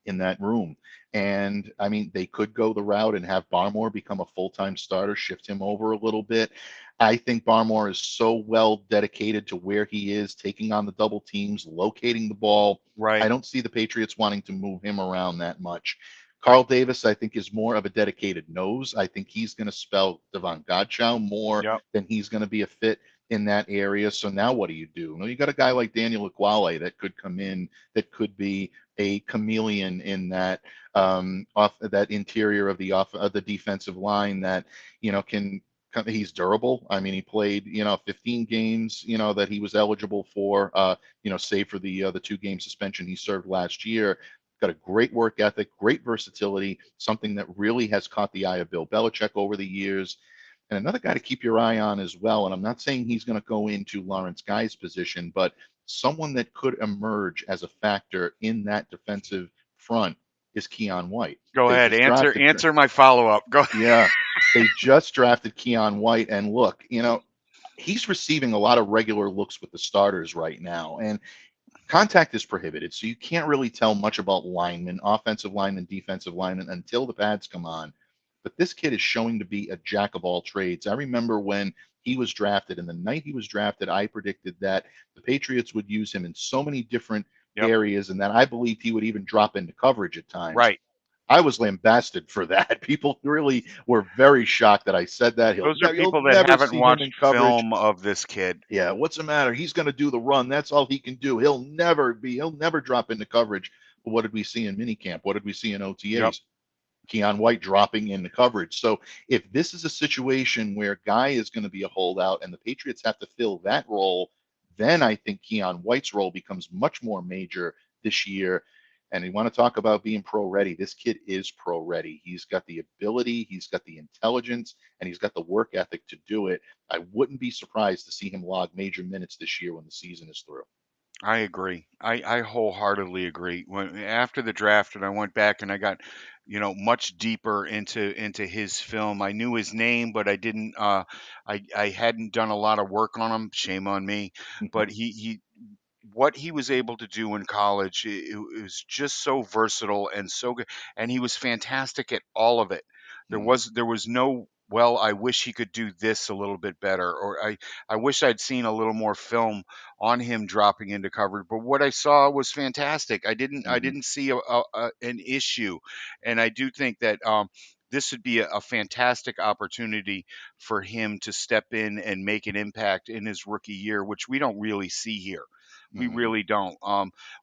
in that room. And I mean, they could go the route and have Barmore become a full-time starter, shift him over a little bit. I think Barmore is so well dedicated to where he is, taking on the double teams, locating the ball. I right, don't see the Patriots wanting to move him around that much. Carl Davis, I think, is more of a dedicated nose. I think he's going to spell Devon Godchow more yep, than he's going to be a fit in that area. So now what do you do? Well, you got a guy like Daniel Iguale that could come in, that could be a chameleon in that off that interior of the defensive line that can. He's durable. I mean, he played 15 games that he was eligible for. Save for the 2-game suspension he served last year. Got a great work ethic, great versatility, something that really has caught the eye of Bill Belichick over the years. And another guy to keep your eye on as well, and I'm not saying he's going to go into Lawrence Guy's position, but someone that could emerge as a factor in that defensive front is Keon White. go They ahead. just Answer drafted, answer my follow up. Go. yeah, they just drafted Keon White, and look, he's receiving a lot of regular looks with the starters right now, and contact is prohibited, so you can't really tell much about linemen, offensive linemen, defensive linemen until the pads come on. But this kid is showing to be a jack of all trades. I remember when he was drafted, and the night he was drafted, I predicted that the Patriots would use him in so many different Yep, areas, and that I believed he would even drop into coverage at times. right, I was lambasted for that. People really were very shocked that I said that. Those are You'll people that never haven't see him watched in coverage. film of this kid. Yeah, what's the matter? He's going to do the run. That's all he can do. He'll never drop into coverage. But what did we see in minicamp? What did we see in Yep, OTAs? Keon White dropping into coverage. So if this is a situation where Guy is going to be a holdout and the Patriots have to fill that role, then I think Keon White's role becomes much more major this year. And you want to talk about being pro ready. This kid is pro ready. He's got the ability, he's got the intelligence, and he's got the work ethic to do it. I wouldn't be surprised to see him log major minutes this year when the season is through. I agree. I wholeheartedly agree. When after the draft, and I went back and I got, much deeper into his film. I knew his name, but I didn't. I hadn't done a lot of work on him. Shame on me. But he what he was able to do in college, it was just so versatile and so good, and he was fantastic at all of it. Mhm. There was no, well, I wish he could do this a little bit better, or I wish I'd seen a little more film on him dropping into coverage. But what I saw was fantastic. I Mhm. didn't see an issue, and I do think that this would be a fantastic opportunity for him to step in and make an impact in his rookie year, which we don't really see here. We Mhm. really don't.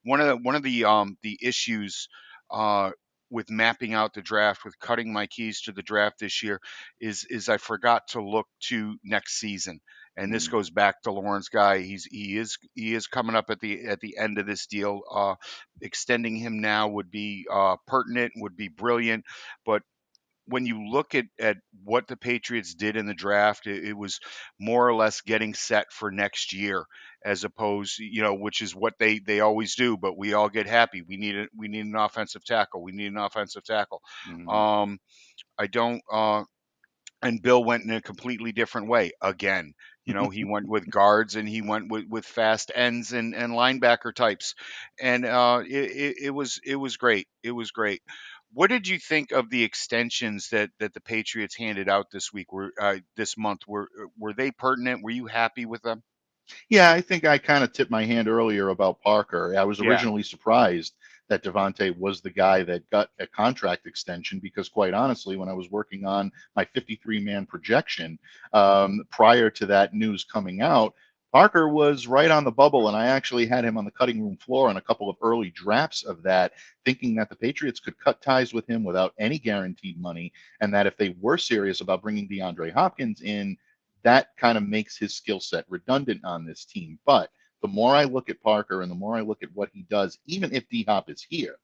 One of the issues uh, with mapping out the draft, with cutting my keys to the draft this year, is I forgot to look to next season. And this Mhm. goes back to Lawrence Guy. He is coming up at the end of this deal. Extending him now would be pertinent, would be brilliant. But when you look at what the Patriots did in the draft, it was more or less getting set for next year, as opposed, which is what they always do. But we all get happy. We need an offensive tackle. We need an offensive tackle. Mhm. Um, I don't. And Bill went in a completely different way again. He went with guards and he went with fast ends and linebacker types, and it was great. It was great. What did you think of the extensions that the Patriots handed out this week? This month? Were they pertinent? Were you happy with them? Yeah, I think I kind of tipped my hand earlier about Parker. I was Yeah. originally surprised that Devontae was the guy that got a contract extension because, quite honestly, when I was working on my 53-man projection prior to that news coming out, Parker was right on the bubble, and I actually had him on the cutting room floor on a couple of early drafts of that, thinking that the Patriots could cut ties with him without any guaranteed money, and that if they were serious about bringing DeAndre Hopkins in, that kind of makes his skill set redundant on this team. But the more I look at Parker and the more I look at what he does, even if D Hop is here,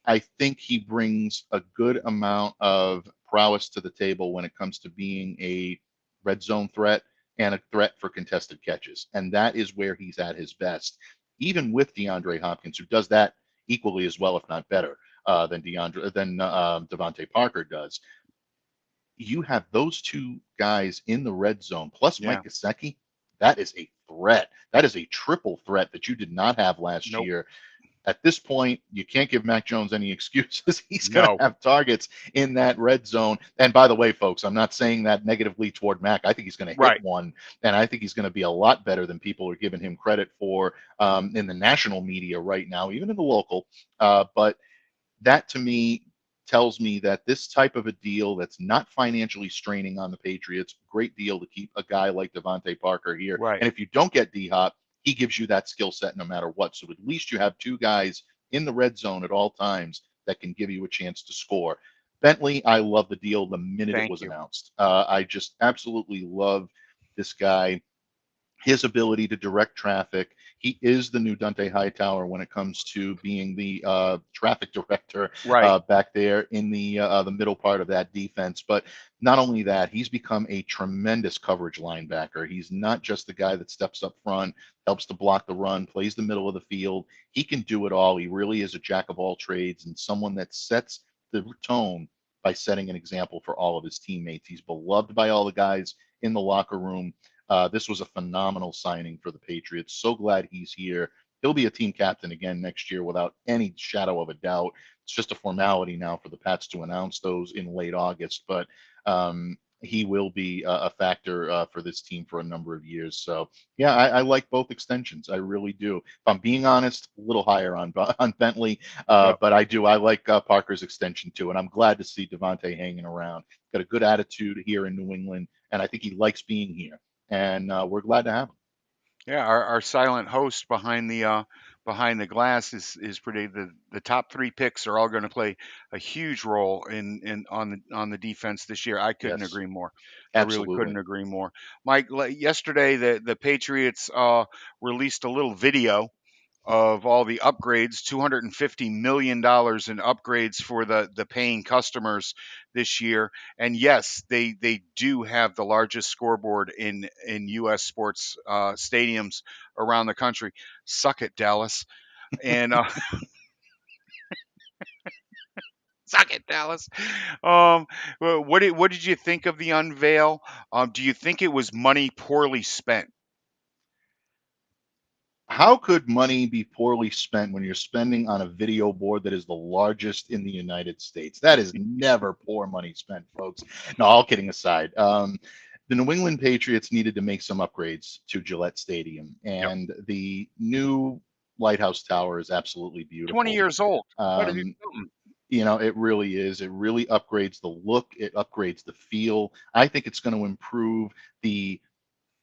I think he brings a good amount of prowess to the table when it comes to being a red zone threat and a threat for contested catches. And that is where he's at his best, even with DeAndre Hopkins, who does that equally as well, if not better, than Devontae Parker does. You have those two guys in the red zone, plus Yeah. Mike Gesicki. That is a threat. That is a triple threat that you did not have last Nope. year. At this point, you can't give Mac Jones any excuses. He's going to No. have targets in that red zone. And by the way, folks, I'm not saying that negatively toward Mac. I think he's going to hit Right. one, and I think he's going to be a lot better than people are giving him credit for in the national media right now, even in the local. But that to me tells me that this type of a deal that's not financially straining on the Patriots, great deal to keep a guy like Devontae Parker here. Right. And if you don't get D Hop, he gives you that skill set no matter what. So at least you have two guys in the red zone at all times that can give you a chance to score. Bentley, I love the deal the minute it Thank was you. announced. I just absolutely love this guy, his ability to direct traffic. He is the new Dante Hightower when it comes to being the traffic director Right. back there in the middle part of that defense. But not only that, he's become a tremendous coverage linebacker. He's not just the guy that steps up front, helps to block the run, plays the middle of the field. He can do it all. He really is a jack of all trades and someone that sets the tone by setting an example for all of his teammates. He's beloved by all the guys in the locker room. This was a phenomenal signing for the Patriots. So glad he's here. He'll be a team captain again next year without any shadow of a doubt. It's just a formality now for the Pats to announce those in late August. But he will be a factor for this team for a number of years. So yeah, I like both extensions. I really do. If I'm being honest, a little higher on on Bentley, Yep. but I like Parker's extension too, and I'm glad to see Devontae hanging around. Got a good attitude here in New England, and I think he likes being here, and we're glad to have him. Yeah, our silent host behind the glass is pretty. The top three picks are all going to play a huge role in on the defense this year. I couldn't Yes, agree more. I really couldn't absolutely. agree more. Mike, yesterday the Patriots released a little video of all the upgrades, $250 million in upgrades for the paying customers this year. And yes, they do have the largest scoreboard in U.S. sports stadiums around the country. Suck it, Dallas. And suck it, Dallas. What did you think of the unveil? Do you think it was money poorly spent? How could money be poorly spent when you're spending on a video board that is the largest in the United States? That is never poor money spent, folks. No, all kidding aside. The New England Patriots needed to make some upgrades to Gillette Stadium, Yep. and the new Lighthouse Tower is absolutely 20 beautiful. years old. Got to do Um, something. it really is. It really upgrades the look, it upgrades the feel. I think it's going to improve the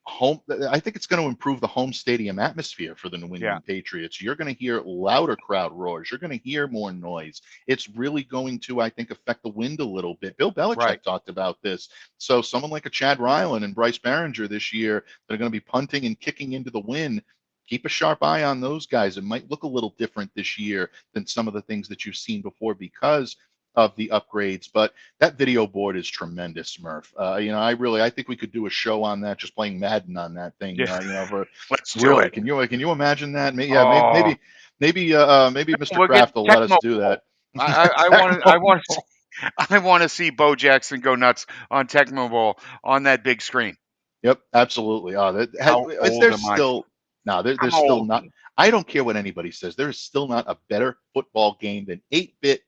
home I think it's going to improve the home stadium atmosphere for the New Yeah. England Patriots. You're going to hear louder crowd roars. You're going to hear more noise. It's really going to, I think, affect the wind a little bit. Bill Right. Belichick talked about this. So someone like a Chad Ryland and Bryce Behringer this year, they're going to be punting and kicking into the wind. Keep a sharp eye on those guys. It might look a little different this year than some of the things that you've seen before because of the upgrades. But that video board is tremendous, Murph. I think we could do a show on that, just playing Madden on that thing. Yeah. For Let's do really, it. can you imagine that? Yeah, Oh, maybe Mr. we'll get Kraft will let us Tecmo do Bowl. that. I want to Tecmo Bowl. I want to see Bo Jackson go nuts on Tecmo Bowl on that big screen. Yep, absolutely. How Is old there am I? still no? I'm There's still old. not. I don't care what anybody says. There is still not a better football game than 8-bit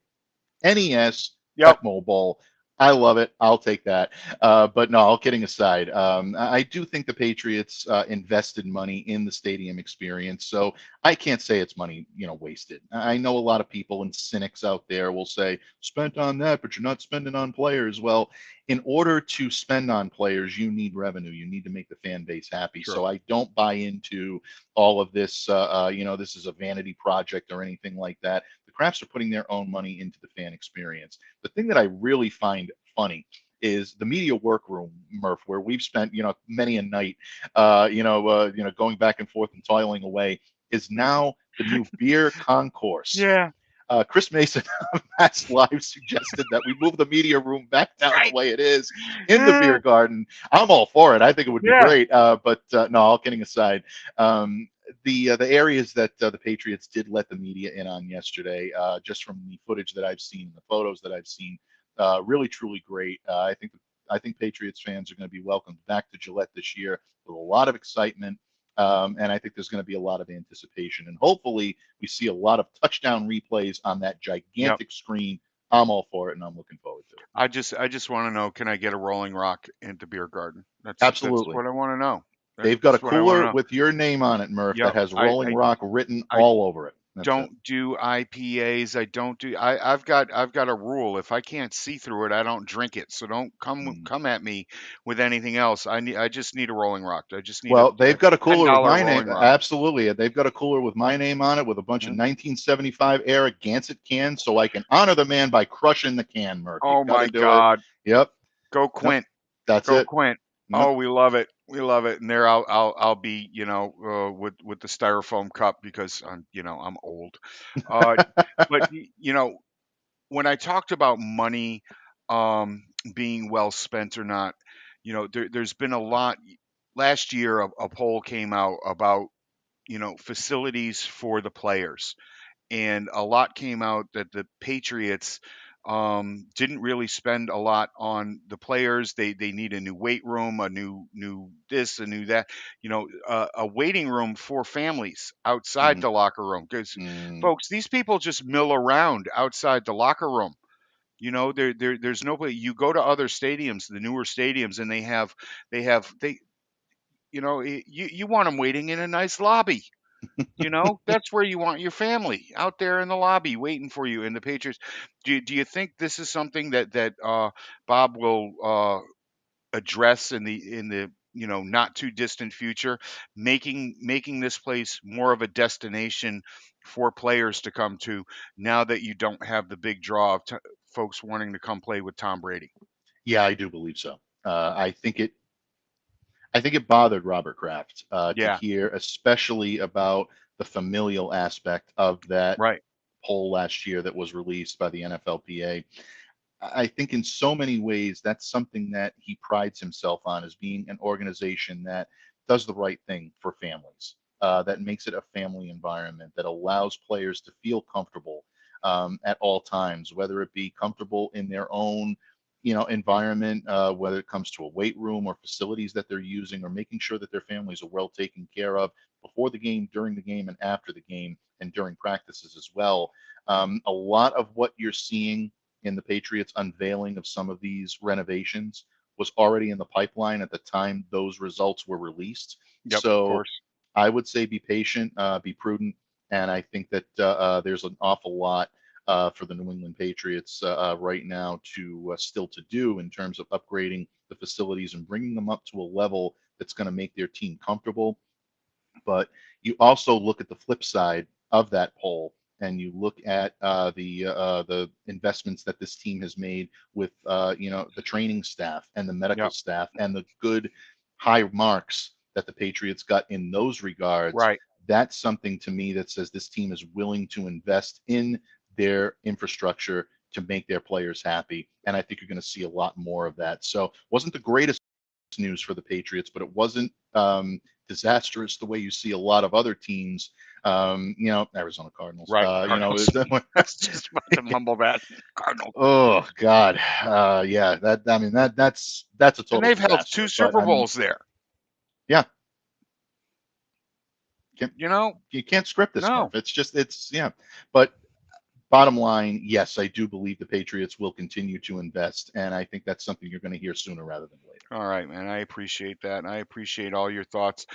NES Yep. Tecmo Bowl. I love it. I'll take that. But no, all kidding aside, I do think the Patriots invested money in the stadium experience. So I can't say it's money, wasted. I know a lot of people and cynics out there will say, spent on that, but you're not spending on players. Well, in order to spend on players, you need revenue. You need to make the fan base happy. True. So I don't buy into all of this, this is a vanity project or anything like that. The Crafts are putting their own money into the fan experience. The thing that I really find funny is the media workroom, Murph, where we've spent, many a night, going back and forth and toiling away, is now the new beer concourse. Yeah. Chris Mason of Mass Live suggested that we move the media room back down the Right. way it is in the beer garden. I'm all for it. I think it would be Yeah. great. But no, all kidding aside, um, the areas that the Patriots did let the media in on yesterday, just from the footage that I've seen, the photos that I've seen, really truly great. I think Patriots fans are going to be welcomed back to Gillette this year with a lot of excitement. And I think there's going to be a lot of anticipation. And hopefully, we see a lot of touchdown replays on that Yep. gigantic screen. I'm all for it, and I'm looking forward to it. I just want to know, can I get a Rolling Rock at the beer garden? That's Absolutely. what I want to know. They've got a That's what I want to cooler know. with your name on it, Murph, that Yep. has I Rolling I Rock written I all over it. That's it. don't do IPAs. I don't do. I've got a rule. If I can't see through it, I don't drink it. So don't Mm. come at me with anything else. I just need a Rolling Rock. I just need Well, a they've got a ten cooler with dollar my name. Rolling Rock. Absolutely. They've got a cooler with my name on it with a bunch of Mm. 1975 era Gansett cans, so I can honor the man by crushing the can, Murph. You Oh got to my do it. God. Yep. Go Yep. Quint. That's Go it. Quint. Yep. Oh, we love it. We love it. And there I'll be, with the styrofoam cup because I'm old. Uh, but when I talked about money being well spent or not, there's been a lot. Last year, a poll came out about facilities for the players, and a lot came out that the Patriots didn't really spend a lot on the players. They need a new weight room, a new this, a new that. A waiting room for families outside Mm, the locker room. Because mm, folks, these people just mill around outside the locker room. There's nobody. You go to other stadiums, the newer stadiums, and they you want them waiting in a nice lobby. That's where you want your family, out there in the lobby waiting for you. And the Patriots, do you think this is something that Bob will address in the not too distant future, making this place more of a destination for players to come to, now that you don't have the big draw of folks wanting to come play with Tom Brady? Yeah, I do believe so. I think it bothered Robert Kraft to Yeah, hear, especially about the familial aspect of that right. poll last year that was released by the NFLPA. I think in so many ways that's something that he prides himself on, as being an organization that does the right thing for families, that makes it a family environment, that allows players to feel comfortable at all times, whether it be comfortable in their own environment, whether it comes to a weight room or facilities that they're using, or making sure that their families are well taken care of before the game, during the game, and after the game, and during practices as well. A lot of what you're seeing in the Patriots unveiling of some of these renovations was already in the pipeline at the time those results were released. Yep, of So course. I would say be patient, be prudent, and I think that there's an awful lot for the New England Patriots right now to still to do in terms of upgrading the facilities and bringing them up to a level that's going to make their team comfortable. But you also look at the flip side of that poll, and you look at the investments that this team has made with the training staff and the medical Yep. staff and the good high marks that the Patriots got in those regards. Right. That's something to me that says this team is willing to invest in their infrastructure to make their players happy. And I think you're going to see a lot more of that. So, wasn't the greatest news for the Patriots, but it wasn't disastrous the way you see a lot of other teams. Arizona Cardinals. Right. Cardinals. I was just about to mumble that. Cardinals. Oh God, yeah. That I mean that's a And total they've held two disaster. But Super I mean, Bowls there. yeah, can't, You know? you can't script this, No. Murph. It's yeah. But bottom line, yes, I do believe the Patriots will continue to invest, and I think that's something you're going to hear sooner rather than later. All right, man. I appreciate that. And I appreciate all your thoughts.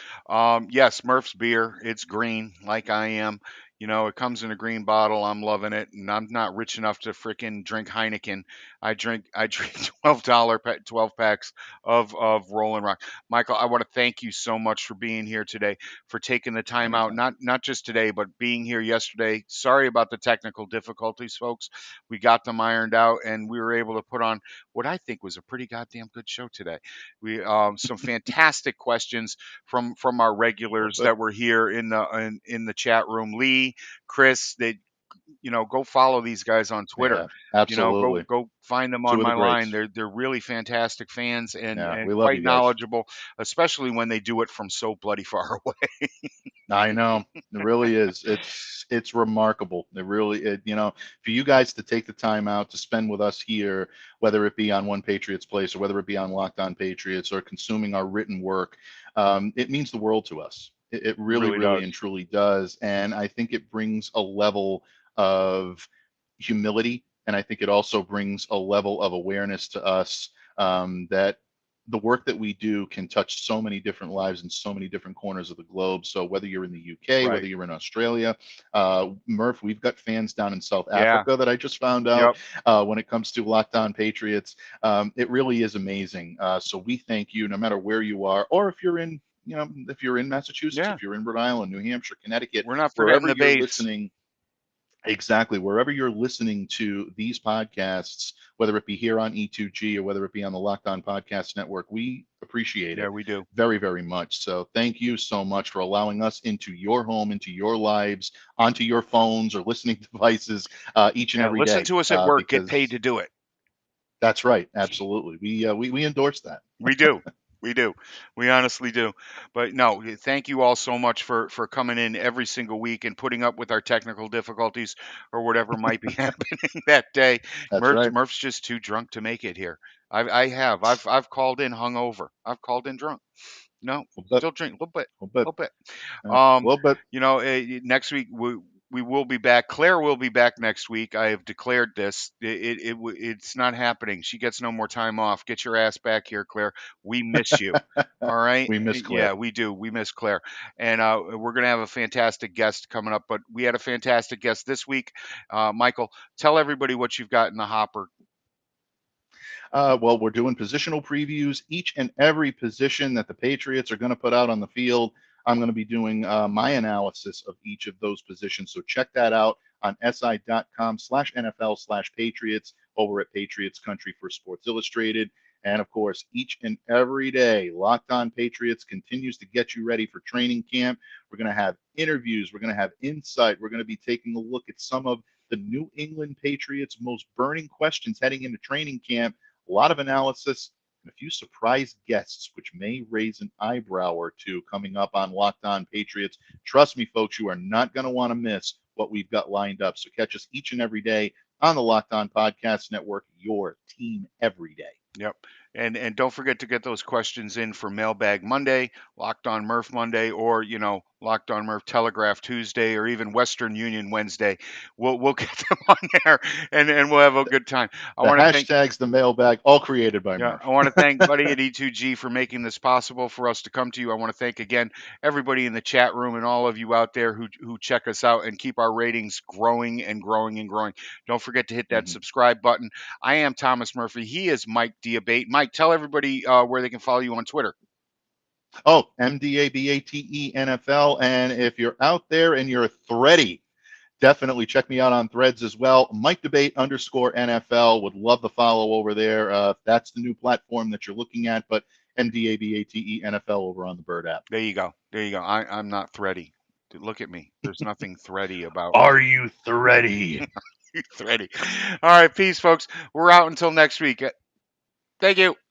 Yes, Murph's beer. It's green, like I am. It comes in a green bottle. I'm loving it, and I'm not rich enough to frickin' drink Heineken. I drink $12 packs of Rolling Rock. Michael, I want to thank you so much for being here today, for taking the time out. Anytime. Not just today, but being here yesterday. Sorry about the technical difficulties, folks. We got them ironed out, and we were able to put on what I think was a pretty goddamn good show today. We Some fantastic questions from our regulars But that were here in the chat room. Lee, Chris, they go follow these guys on Twitter. yeah, Go absolutely. go find them on Two of the my line. greats. They're really fantastic fans, and Yeah, and we love quite you guys. knowledgeable, especially when they do it from so bloody far away. I know it really is. It's remarkable. It really, for you guys to take the time out to spend with us here, whether it be on One Patriots Place or whether it be on Locked On Patriots or consuming our written work, it means the world to us. It really, Really really, does. and truly does. And I think it brings a level of humility, and I think it also brings a level of awareness to us that the work that we do can touch so many different lives in so many different corners of the globe. So whether you're in the UK, whether Right. you're in Australia, Murph, we've got fans down in South Yeah. Africa that I just found out Yep. when it comes to Locked On Patriots. It really is amazing. So we thank you, no matter where you are, or if you're in, if you're in Massachusetts, Yeah. if you're in Rhode Island, New Hampshire, Connecticut, We're not forgetting wherever the you're base. listening. Exactly. Wherever you're listening to these podcasts, whether it be here on E2G or whether it be on the Locked On Podcast Network, we appreciate Yeah, it we do. very, very much. So thank you so much for allowing us into your home, into your lives, onto your phones or listening devices each and Yeah. every Listen day. to us at work. Get paid Because to do it. that's right. Absolutely. We endorse that. We do. We do. We honestly do. But no, thank you all so much for coming in every single week and putting up with our technical difficulties or whatever might be happening that day. That's right. Murph's just too drunk to make it here. I've called in hungover. I've called in drunk. No, A little bit, still drink a little bit, a little a bit, little bit. a little bit. Next week We will be back. Claire will be back next week. I have declared this. It's not happening. She gets no more time off. Get your ass back here, Claire. We miss you. All right. We miss Yeah, Claire. we do. We miss Claire. And we're going to have a fantastic guest coming up. But we had a fantastic guest this week. Michael, tell everybody what you've got in the hopper. Well, we're doing positional previews. Each and every position that the Patriots are going to put out on the field, I'm going to be doing my analysis of each of those positions. So check that out on si.com/NFL/Patriots over at Patriots Country for Sports Illustrated. And of course, each and every day, Locked On Patriots continues to get you ready for training camp. We're going to have interviews. We're going to have insight. We're going to be taking a look at some of the New England Patriots' most burning questions heading into training camp, a lot of analysis, and a few surprise guests, which may raise an eyebrow or two coming up on Locked On Patriots. Trust me, folks, you are not going to want to miss what we've got lined up. So catch us each and every day on the Locked On Podcast Network, your team every day. Yep. And don't forget to get those questions in for Mailbag Monday, Locked On Murph Monday, or Locked On Murph Telegraph Tuesday, or even Western Union Wednesday. We'll get them on there, and we'll have a good time. I The want to thank hashtags, the mailbag, all created by Yeah, Murph. I want to thank Buddy at E2G for making this possible for us to come to you. I want to thank again everybody in the chat room and all of you out there who check us out and keep our ratings growing and growing and growing. Don't forget to hit that Mm-hmm. subscribe button. I am Thomas Murphy. He is Mike Diabate. Mike, tell everybody where they can follow you on Twitter. Oh, MDABATE NFL. And if you're out there and you're thready, definitely check me out on Threads as well. Mike Debate _NFL. Would love the follow over there. That's the new platform that you're looking at, but MDABATE NFL over on the Bird app. There you go. There you go. I'm not thready. Look at me. There's nothing thready about me. Are you thready? Thready. All right, peace, folks. We're out until next week. Thank you.